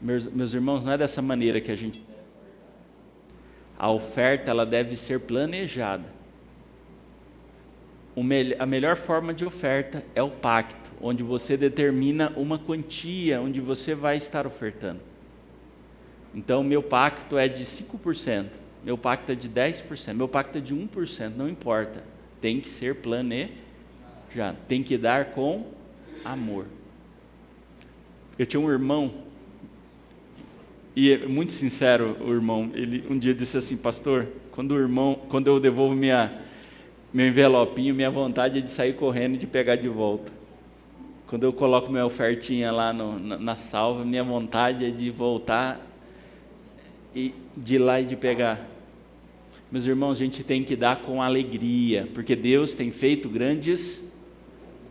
Meus irmãos, não é dessa maneira que a gente... A oferta, ela deve ser planejada. A melhor forma de oferta é o pacto, onde você determina uma quantia, onde você vai estar ofertando. Então, meu pacto é de 5%, meu pacto é de 10%, meu pacto é de 1%, não importa. Tem que ser planejado, tem que dar com amor. Eu tinha um irmão, e é muito sincero o irmão, ele um dia disse assim, pastor, quando eu devolvo meu envelopinho, minha vontade é de sair correndo e de pegar de volta. Quando eu coloco minha ofertinha lá na salva, minha vontade é de voltar e de ir lá e de pegar. Meus irmãos, a gente tem que dar com alegria, porque Deus tem feito grandes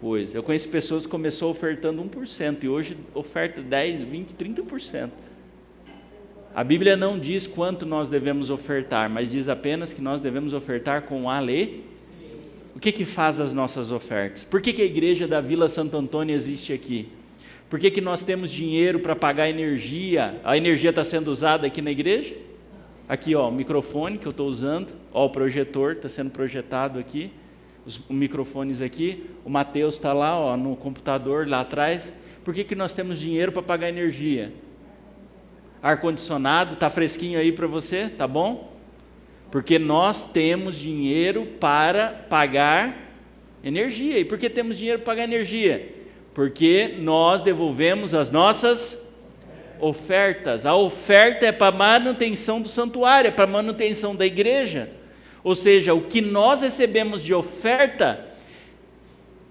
coisas. Eu conheço pessoas que começou ofertando 1% e hoje oferta 10, 20, 30%. A Bíblia não diz quanto nós devemos ofertar, mas diz apenas que nós devemos ofertar com alegria. O que faz as nossas ofertas? Por que a igreja da Vila Santo Antônio existe aqui? Por que nós temos dinheiro para pagar energia? A energia está sendo usada aqui na igreja? Aqui, ó, o microfone que eu estou usando, ó, o projetor está sendo projetado aqui, os microfones aqui, o Mateus está lá, ó, no computador lá atrás. Por que nós temos dinheiro para pagar energia? Ar-condicionado, está fresquinho aí para você? Tá bom? Porque nós temos dinheiro para pagar energia. E por que temos dinheiro para pagar energia? Porque nós devolvemos as nossas ofertas. A oferta é para manutenção do santuário, é para manutenção da igreja. Ou seja, o que nós recebemos de oferta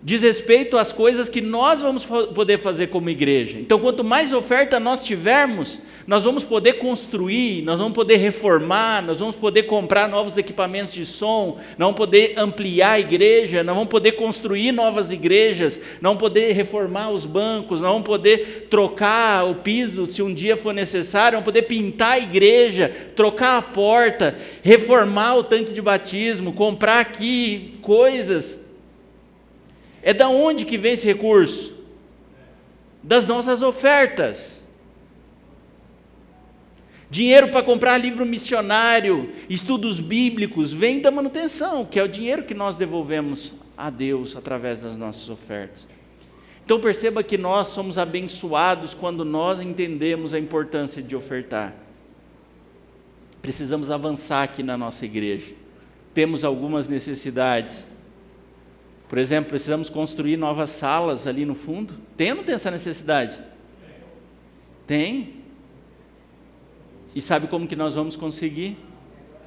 diz respeito às coisas que nós vamos poder fazer como igreja. Então, quanto mais oferta nós tivermos, nós vamos poder construir, nós vamos poder reformar, nós vamos poder comprar novos equipamentos de som, nós vamos poder ampliar a igreja, nós vamos poder construir novas igrejas, nós vamos poder reformar os bancos, nós vamos poder trocar o piso se um dia for necessário, vamos poder pintar a igreja, trocar a porta, reformar o tanque de batismo, comprar aqui coisas. É da onde que vem esse recurso? Das nossas ofertas. Dinheiro para comprar livro missionário, estudos bíblicos, vem da manutenção, que é o dinheiro que nós devolvemos a Deus através das nossas ofertas. Então perceba que nós somos abençoados quando nós entendemos a importância de ofertar. Precisamos avançar aqui na nossa igreja. Temos algumas necessidades. Por exemplo, precisamos construir novas salas ali no fundo. Tem ou não tem essa necessidade? Tem. E sabe como que nós vamos conseguir?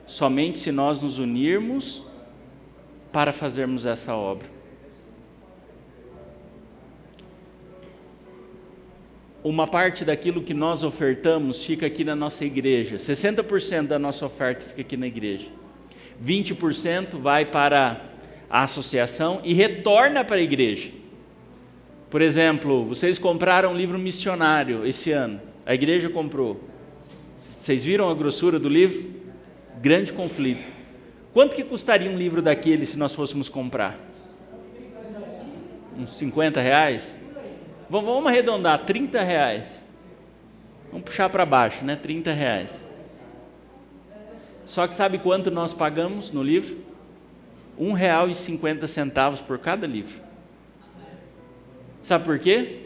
Somente se nós nos unirmos para fazermos essa obra. Uma parte daquilo que nós ofertamos fica aqui na nossa igreja. 60% da nossa oferta fica aqui na igreja. 20% vai para a associação e retorna para a igreja. Por exemplo, vocês compraram um livro missionário esse ano, a igreja comprou. Vocês viram a grossura do livro? Grande conflito. Quanto que custaria um livro daquele se nós fôssemos comprar? Uns R$50? Vamos arredondar, R$30. Vamos puxar para baixo, né? R$30. Só que sabe quanto nós pagamos no livro? R$1,50 por cada livro. Sabe por quê?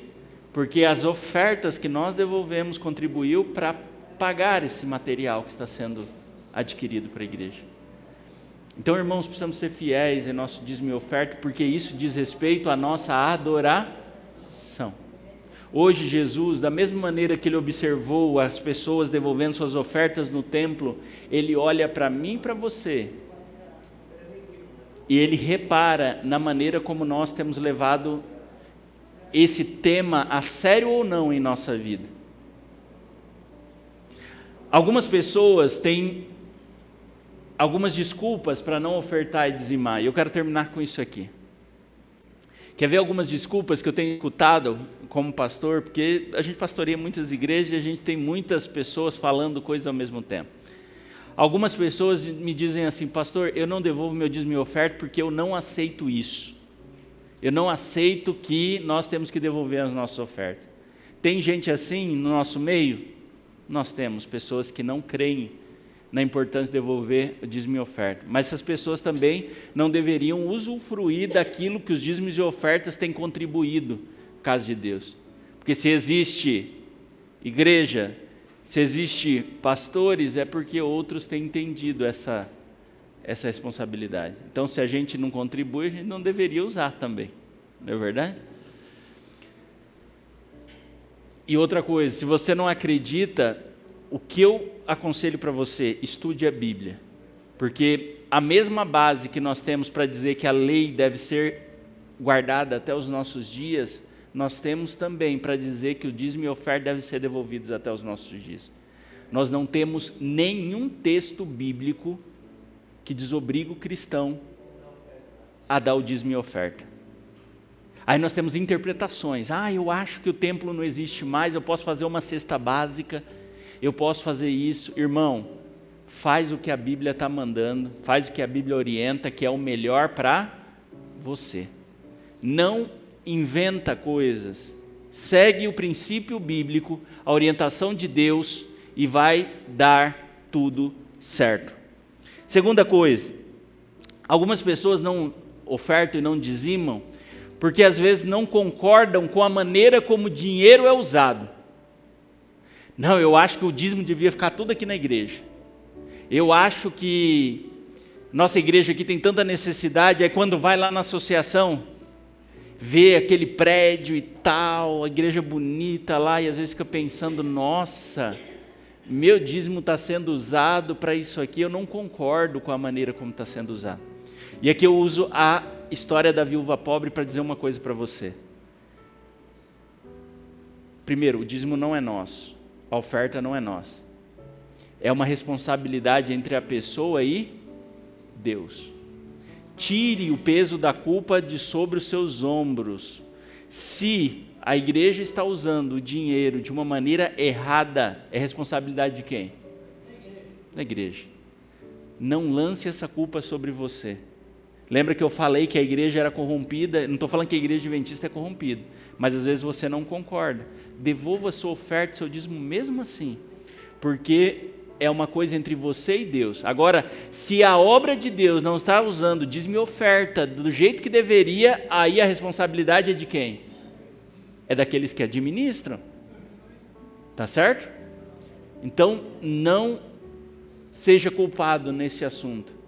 Porque as ofertas que nós devolvemos contribuiu para pagar esse material que está sendo adquirido para a igreja. Então, irmãos, precisamos ser fiéis em nosso dízimo e oferta, porque isso diz respeito à nossa adoração. Hoje Jesus, da mesma maneira que ele observou as pessoas devolvendo suas ofertas no templo, ele olha para mim e para você. E ele repara na maneira como nós temos levado esse tema a sério ou não em nossa vida. Algumas pessoas têm algumas desculpas para não ofertar e dizimar, e eu quero terminar com isso aqui. Quer ver algumas desculpas que eu tenho escutado como pastor, porque a gente pastoreia muitas igrejas e a gente tem muitas pessoas falando coisas ao mesmo tempo. Algumas pessoas me dizem assim: pastor, eu não devolvo meu dízimo e oferta porque eu não aceito isso. Eu não aceito que nós temos que devolver as nossas ofertas. Tem gente assim no nosso meio? Nós temos pessoas que não creem na importância de devolver o dízimo e oferta. Mas essas pessoas também não deveriam usufruir daquilo que os dízimos e ofertas têm contribuído, no caso de Deus. Porque se existe igreja, se existe pastores, é porque outros têm entendido essa responsabilidade. Então, se a gente não contribui, a gente não deveria usar também. Não é verdade? E outra coisa, se você não acredita, o que eu aconselho para você, estude a Bíblia. Porque a mesma base que nós temos para dizer que a lei deve ser guardada até os nossos dias, nós temos também para dizer que o dízimo e oferta devem ser devolvidos até os nossos dias. Nós não temos nenhum texto bíblico que desobriga o cristão a dar o dízimo e oferta. Aí nós temos interpretações. Eu acho que o templo não existe mais, eu posso fazer uma cesta básica, eu posso fazer isso. Irmão, faz o que a Bíblia está mandando, faz o que a Bíblia orienta, que é o melhor para você. Não inventa coisas, segue o princípio bíblico, a orientação de Deus e vai dar tudo certo. Segunda coisa, algumas pessoas não ofertam e não dizimam porque às vezes não concordam com a maneira como o dinheiro é usado. Não, eu acho que o dízimo devia ficar tudo aqui na igreja. Eu acho que nossa igreja aqui tem tanta necessidade, aí quando vai lá na associação, vê aquele prédio e tal, a igreja bonita lá, e às vezes fica pensando: nossa, meu dízimo está sendo usado para isso aqui, eu não concordo com a maneira como está sendo usado. E aqui eu uso a história da viúva pobre para dizer uma coisa para você. Primeiro, o dízimo não é nosso, a oferta não é nossa. É uma responsabilidade entre a pessoa e Deus. Tire o peso da culpa de sobre os seus ombros. Se a igreja está usando o dinheiro de uma maneira errada, é responsabilidade de quem? Da igreja. Não lance essa culpa sobre você. Lembra que eu falei que a igreja era corrompida? Não estou falando que a igreja adventista é corrompida, mas às vezes você não concorda. Devolva a sua oferta, seu dízimo mesmo assim, porque é uma coisa entre você e Deus. Agora, se a obra de Deus não está usando dízimo e oferta do jeito que deveria, aí a responsabilidade é de quem? É daqueles que administram. Tá certo? Então, não seja culpado nesse assunto.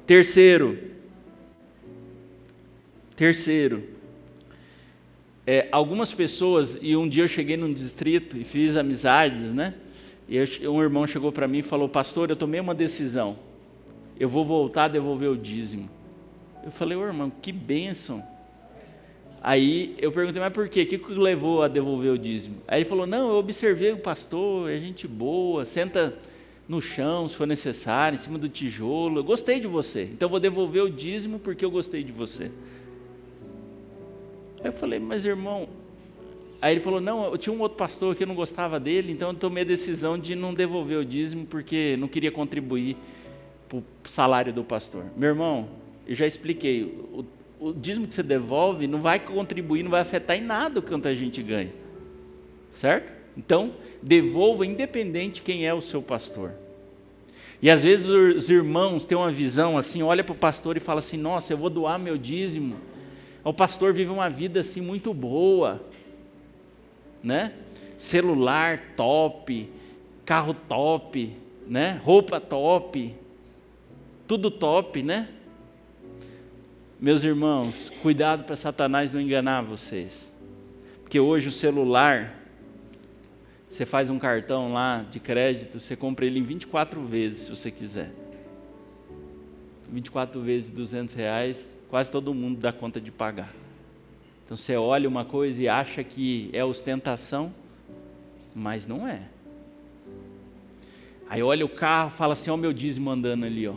Terceiro, algumas pessoas, e um dia eu cheguei num distrito e fiz amizades, né? E um irmão chegou para mim e falou: pastor, eu tomei uma decisão, eu vou voltar a devolver o dízimo. Eu falei: ô irmão, que bênção. Aí eu perguntei: mas por quê? O que levou a devolver o dízimo? Aí ele falou: não, eu observei o pastor, é gente boa, senta no chão se for necessário, em cima do tijolo, eu gostei de você, então eu vou devolver o dízimo porque eu gostei de você. Aí eu falei: mas irmão... Aí ele falou: não, eu tinha um outro pastor que eu não gostava dele, então eu tomei a decisão de não devolver o dízimo porque não queria contribuir para o salário do pastor. Meu irmão, eu já expliquei, o dízimo que você devolve não vai contribuir, não vai afetar em nada o quanto a gente ganha, certo? Então, devolva independente de quem é o seu pastor. E às vezes os irmãos têm uma visão assim, olha para o pastor e fala assim: nossa, eu vou doar meu dízimo, o pastor vive uma vida assim muito boa, né? Celular top, carro top, né? Roupa top, tudo top, né? Meus irmãos, cuidado para Satanás não enganar vocês. Porque hoje o celular, você faz um cartão lá de crédito, você compra ele em 24 vezes, se você quiser. 24 vezes de R$200, quase todo mundo dá conta de pagar. Então você olha uma coisa e acha que é ostentação, mas não é. Aí olha o carro, fala assim, ó o meu dízimo andando ali, ó.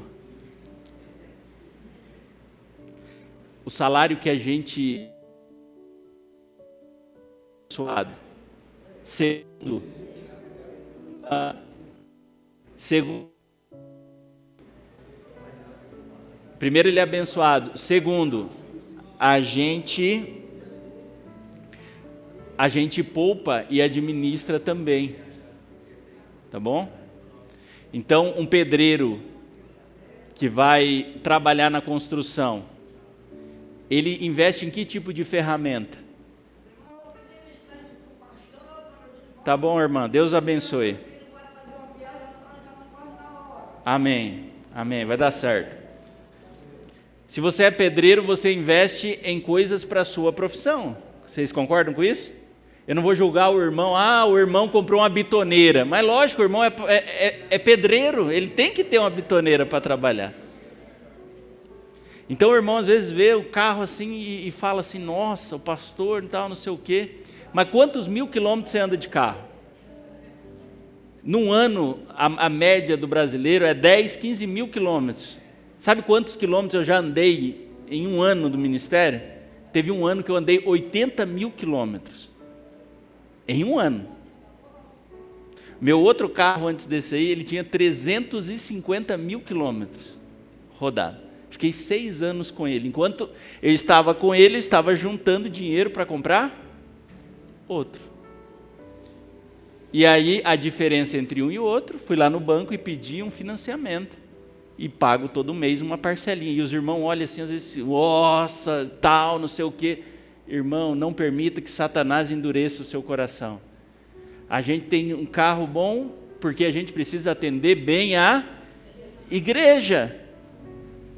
O salário que a gente... Segundo, primeiro ele é abençoado. Segundo, a gente poupa e administra também. Tá bom? Então, um pedreiro que vai trabalhar na construção, ele investe em que tipo de ferramenta? Tá bom, irmã? Deus abençoe. Amém. Amém. Vai dar certo. Se você é pedreiro, você investe em coisas para a sua profissão. Vocês concordam com isso? Eu não vou julgar o irmão, o irmão comprou uma bitoneira. Mas lógico, o irmão é pedreiro, ele tem que ter uma bitoneira para trabalhar. Então o irmão às vezes vê o carro assim e fala assim, nossa, o pastor e tal, não sei o quê. Mas quantos 1000 quilômetros você anda de carro? Num ano, a média do brasileiro é 10, 15 mil quilômetros. Sabe quantos quilômetros eu já andei em um ano do ministério? Teve um ano que eu andei 80 mil quilômetros. Em um ano. Meu outro carro antes desse aí, ele tinha 350 mil quilômetros rodado. Fiquei 6 anos com ele. Enquanto eu estava com ele, eu estava juntando dinheiro para comprar outro. E aí, a diferença entre um e o outro, fui lá no banco e pedi um financiamento. E pago todo mês uma parcelinha. E os irmãos olham assim, às vezes, nossa, tal, não sei o quê. Irmão, não permita que Satanás endureça o seu coração. A gente tem um carro bom porque a gente precisa atender bem a igreja.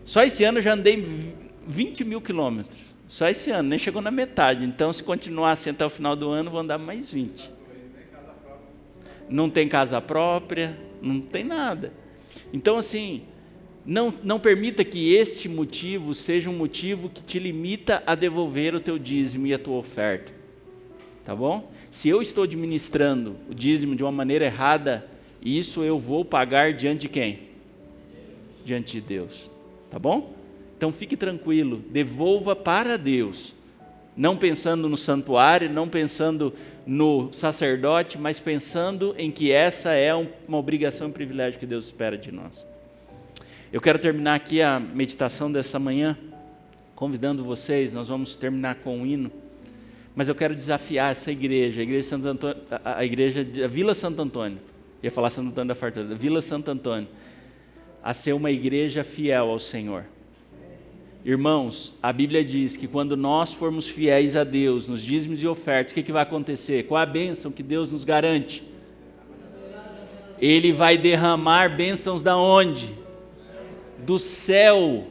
Só esse ano eu já andei 20 mil quilômetros. Só esse ano, nem chegou na metade. Então, se continuar assim até o final do ano, vou andar mais 20. Não tem casa própria, não tem nada. Então, assim, não permita que este motivo seja um motivo que te limita a devolver o teu dízimo e a tua oferta. Tá bom? Se eu estou administrando o dízimo de uma maneira errada, isso eu vou pagar diante de quem? Diante de Deus. Tá bom? Então fique tranquilo, devolva para Deus. Não pensando no santuário, não pensando no sacerdote, mas pensando em que essa é uma obrigação e privilégio que Deus espera de nós. Eu quero terminar aqui a meditação dessa manhã, convidando vocês, nós vamos terminar com um hino, mas eu quero desafiar essa igreja, a igreja Santo Antônio, a igreja a Vila Santo Antônio, ia falar Santo Antônio da Fartura, Vila Santo Antônio, a ser uma igreja fiel ao Senhor. Irmãos, a Bíblia diz que quando nós formos fiéis a Deus, nos dízimos e ofertas, o que vai acontecer? Qual a bênção que Deus nos garante? Ele vai derramar bênçãos da onde? Do céu.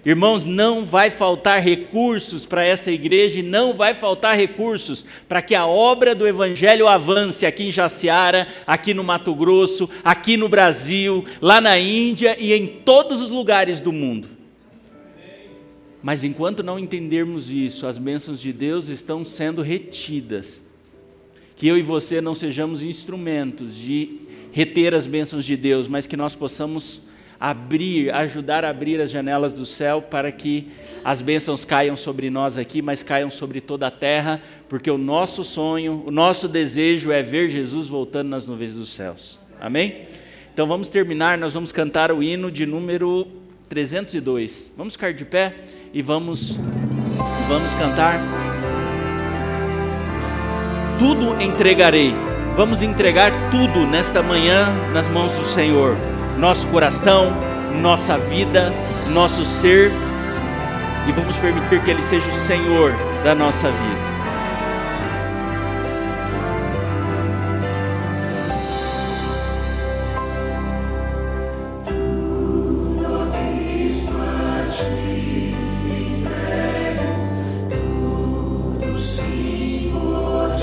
Irmãos, não vai faltar recursos para essa igreja e não vai faltar recursos para que a obra do Evangelho avance aqui em Jaciara, aqui no Mato Grosso, aqui no Brasil, lá na Índia e em todos os lugares do mundo. Mas enquanto não entendermos isso, as bênçãos de Deus estão sendo retidas. Que eu e você não sejamos instrumentos de reter as bênçãos de Deus, mas que nós possamos ajudar a abrir as janelas do céu para que as bênçãos caiam sobre nós aqui, mas caiam sobre toda a terra, porque o nosso sonho, o nosso desejo é ver Jesus voltando nas nuvens dos céus. Amém? Então vamos terminar, nós vamos cantar o hino de número 302. Vamos ficar de pé e vamos cantar. Tudo entregarei. Vamos entregar tudo nesta manhã nas mãos do Senhor. Nosso coração, nossa vida, nosso ser, e vamos permitir que Ele seja o Senhor da nossa vida. Senhor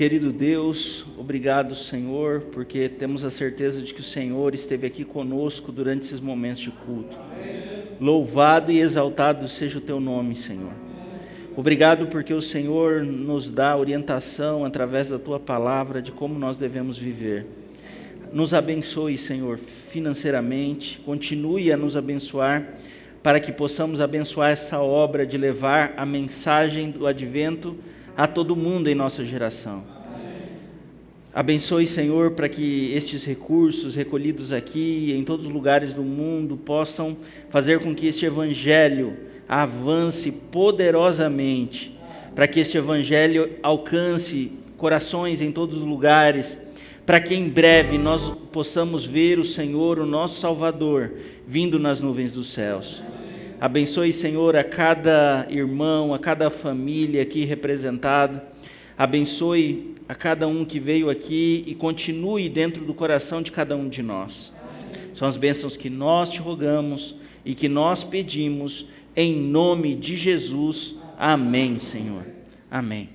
Querido Deus, obrigado, Senhor, porque temos a certeza de que o Senhor esteve aqui conosco durante esses momentos de culto. Louvado e exaltado seja o teu nome, Senhor. Obrigado porque o Senhor nos dá orientação através da tua palavra de como nós devemos viver. Nos abençoe, Senhor, financeiramente, continue a nos abençoar para que possamos abençoar essa obra de levar a mensagem do advento a todo mundo em nossa geração. Abençoe, Senhor, para que estes recursos recolhidos aqui e em todos os lugares do mundo possam fazer com que este evangelho avance poderosamente, para que este evangelho alcance corações em todos os lugares, para que em breve nós possamos ver o Senhor, o nosso Salvador, vindo nas nuvens dos céus. Abençoe, Senhor, a cada irmão, a cada família aqui representada. Abençoe a cada um que veio aqui e continue dentro do coração de cada um de nós. São as bênçãos que nós te rogamos e que nós pedimos em nome de Jesus. Amém, Senhor. Amém.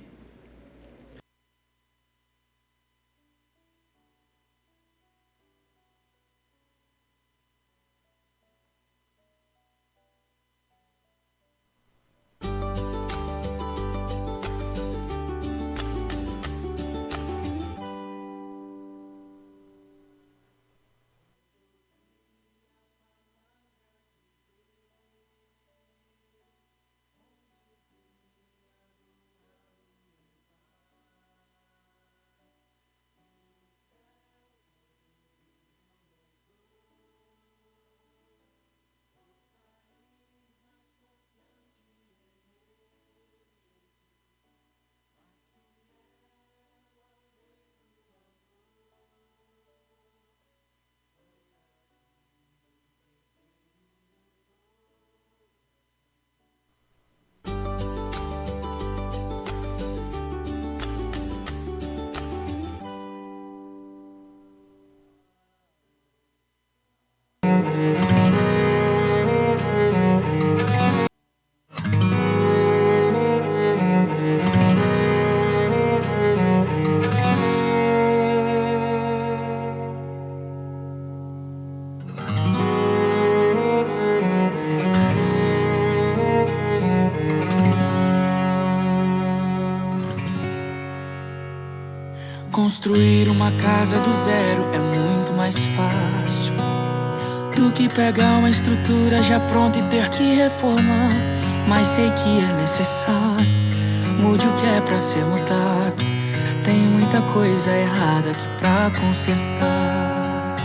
Construir uma casa do zero é muito mais fácil do que pegar uma estrutura já pronta e ter que reformar. Mas sei que é necessário, mude o que é pra ser mudado. Tem muita coisa errada aqui pra consertar.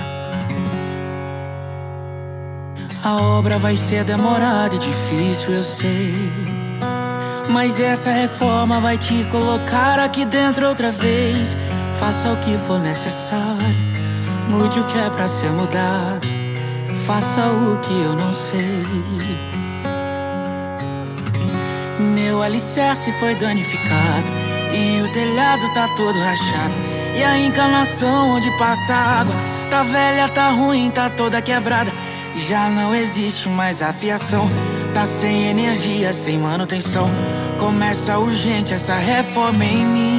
A obra vai ser demorada e difícil, eu sei, mas essa reforma vai te colocar aqui dentro outra vez. Faça o que for necessário, mude o que é pra ser mudado. Faça o que eu não sei. Meu alicerce foi danificado e o telhado tá todo rachado, e a encanação onde passa a água tá velha, tá ruim, tá toda quebrada. Já não existe mais a fiação, tá sem energia, sem manutenção. Começa urgente essa reforma em mim.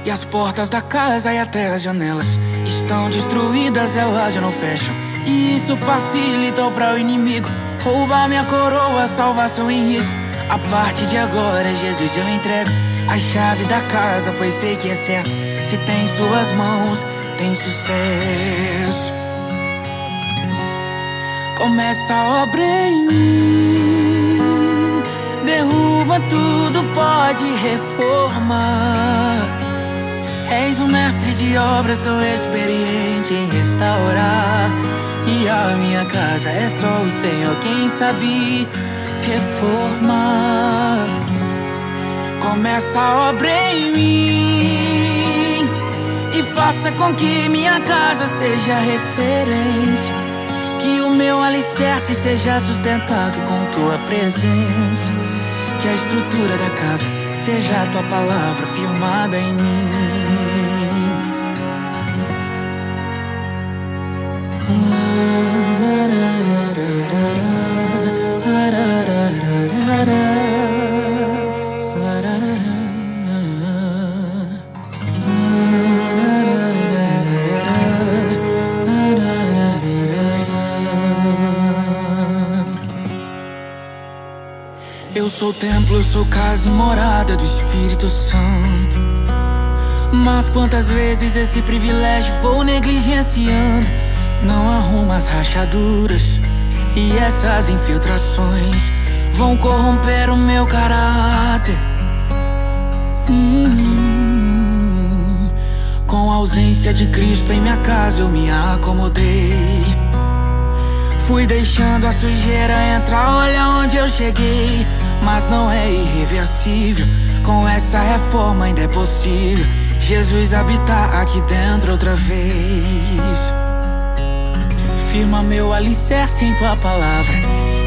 E as portas da casa e até as janelas estão destruídas, elas já não fecham. E isso facilitou para o inimigo roubar minha coroa, salvação em risco. A partir de agora, Jesus, eu entrego a chave da casa, pois sei que é certo. Se tem em suas mãos, tem sucesso. Começa a obra em mim, derruba tudo, pode reformar. És um mestre de obras, tão experiente em restaurar. E a minha casa é só o Senhor quem sabe reformar. Começa a obra em mim e faça com que minha casa seja referência. Que o meu alicerce seja sustentado com tua presença. Que a estrutura da casa seja a tua palavra firmada em mim. sou templo, eu sou casa e morada do Espírito Santo. Mas quantas vezes esse privilégio vou negligenciando. Não arrumo as rachaduras e essas infiltrações vão corromper o meu caráter. Com a ausência de Cristo em minha casa eu me acomodei. Fui deixando a sujeira entrar, olha onde eu cheguei. Mas não é irreversível, com essa reforma ainda é possível Jesus habitar aqui dentro outra vez. Firma meu alicerce em tua palavra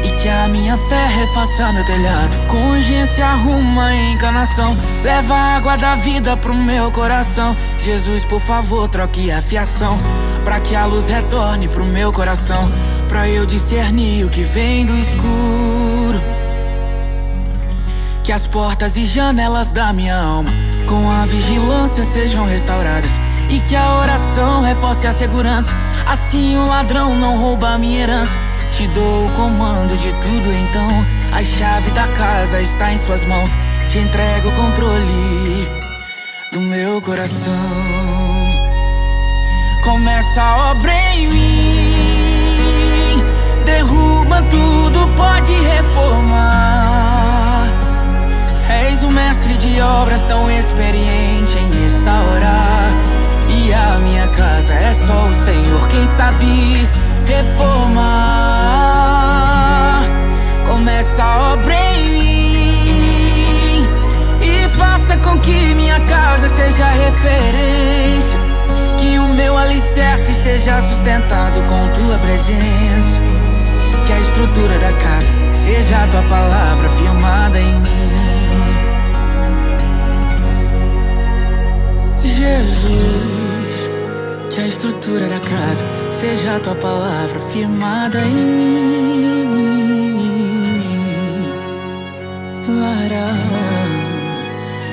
e que a minha fé refaça meu telhado. Com urgência arruma a encanação, leva a água da vida pro meu coração. Jesus, por favor, troque a fiação, pra que a luz retorne pro meu coração, pra eu discernir o que vem do escuro. Que as portas e janelas da minha alma com a vigilância sejam restauradas e que a oração reforce a segurança. Assim o ladrão não rouba a minha herança. Te dou o comando de tudo, então a chave da casa está em suas mãos. Te entrego o controle do meu coração. Começa a obra em mim, derruba tudo, pode reformar. És um mestre de obras tão experiente em restaurar. E a minha casa é só o Senhor quem sabe reformar. Começa a obra em mim e faça com que minha casa seja referência. Que o meu alicerce seja sustentado com tua presença. Que a estrutura da casa seja a tua palavra firmada em mim. Jesus, que a estrutura da casa seja a tua palavra firmada em mim. Lara,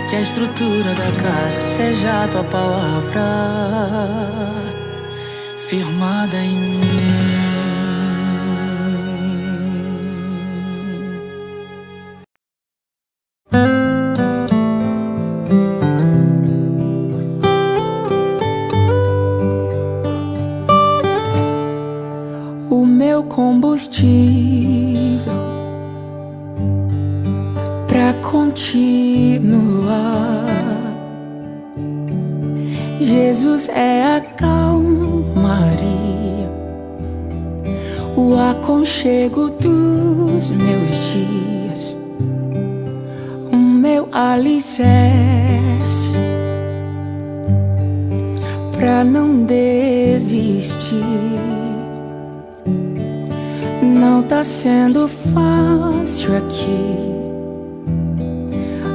que a estrutura da casa seja a tua palavra firmada em mim. Combustível pra continuar. Jesus é a calmaria, o aconchego dos meus dias, o meu alicerce pra não desistir. Não tá sendo fácil aqui,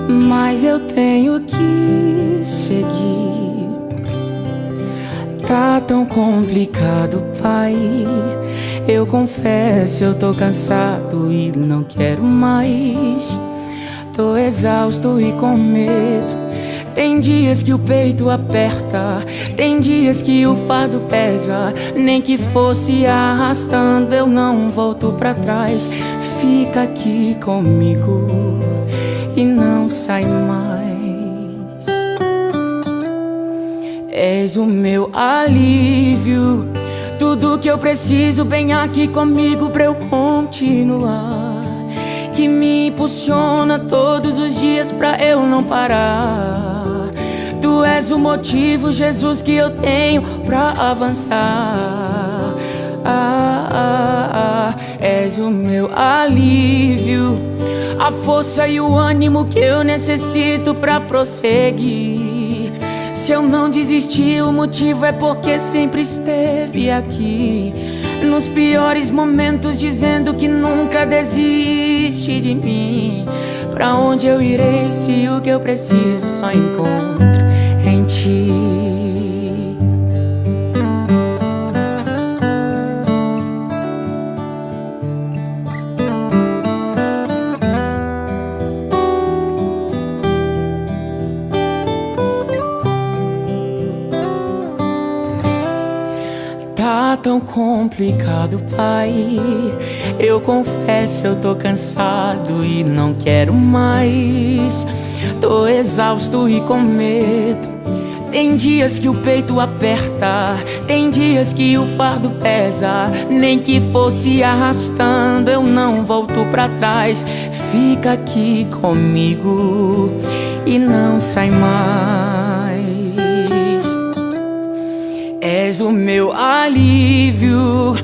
mas eu tenho que seguir. Tá tão complicado, Pai. Eu confesso, eu tô cansado e não quero mais. Tô exausto e com medo. Tem dias que o peito aperta, tem dias que o fardo pesa. Nem que fosse arrastando, eu não volto pra trás. Fica aqui comigo e não sai mais. És o meu alívio, tudo que eu preciso vem aqui comigo pra eu continuar. Que me impulsiona todos os dias pra eu não parar. Tu és o motivo, Jesus, que eu tenho pra avançar. És o meu alívio, a força e o ânimo que eu necessito pra prosseguir. Se eu não desisti, o motivo é porque sempre esteve aqui. Nos piores momentos, dizendo que nunca desiste de mim. Pra onde eu irei se o que eu preciso só encontro em ti? Tá tão complicado, Pai. Eu confesso, eu tô cansado e não quero mais. Tô exausto e com medo. Tem dias que o peito aperta, tem dias que o fardo pesa. Nem que fosse arrastando, eu não volto pra trás. Fica aqui comigo e não sai mais. És o meu alívio,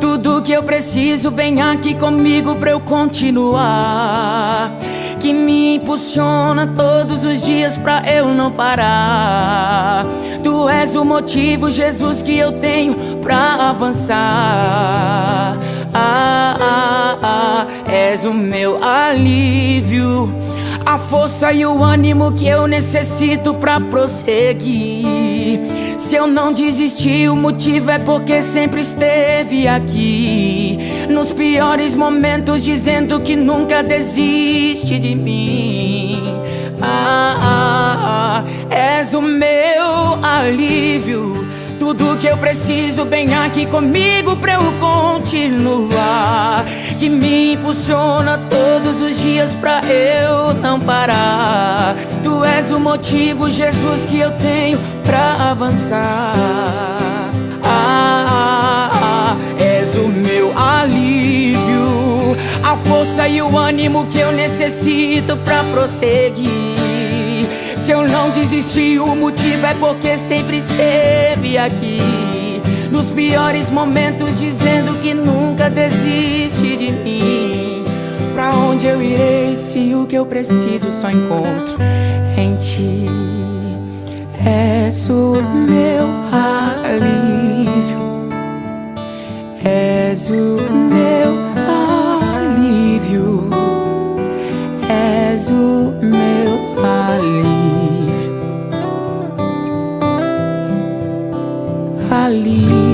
tudo que eu preciso, vem aqui comigo pra eu continuar. Que me impulsiona todos os dias pra eu não parar. Tu és o motivo, Jesus, que eu tenho pra avançar. És o meu alívio, a força e o ânimo que eu necessito pra prosseguir. Se eu não desisti, o motivo é porque sempre esteve aqui. Nos piores momentos, dizendo que nunca desiste de mim. És o meu alívio, tudo que eu preciso, vem aqui comigo pra eu continuar. Que me impulsiona todos os dias pra eu não parar. Tu és o motivo, Jesus, que eu tenho pra avançar. És o meu alívio, a força e o ânimo que eu necessito pra prosseguir. Se eu não desisti, o motivo é porque sempre esteve aqui. Nos piores momentos, dizendo que nunca desiste de mim. Pra onde eu irei se o que eu preciso só encontro em ti? És o meu alívio, és o meu alívio, és o meu alívio. Alívio.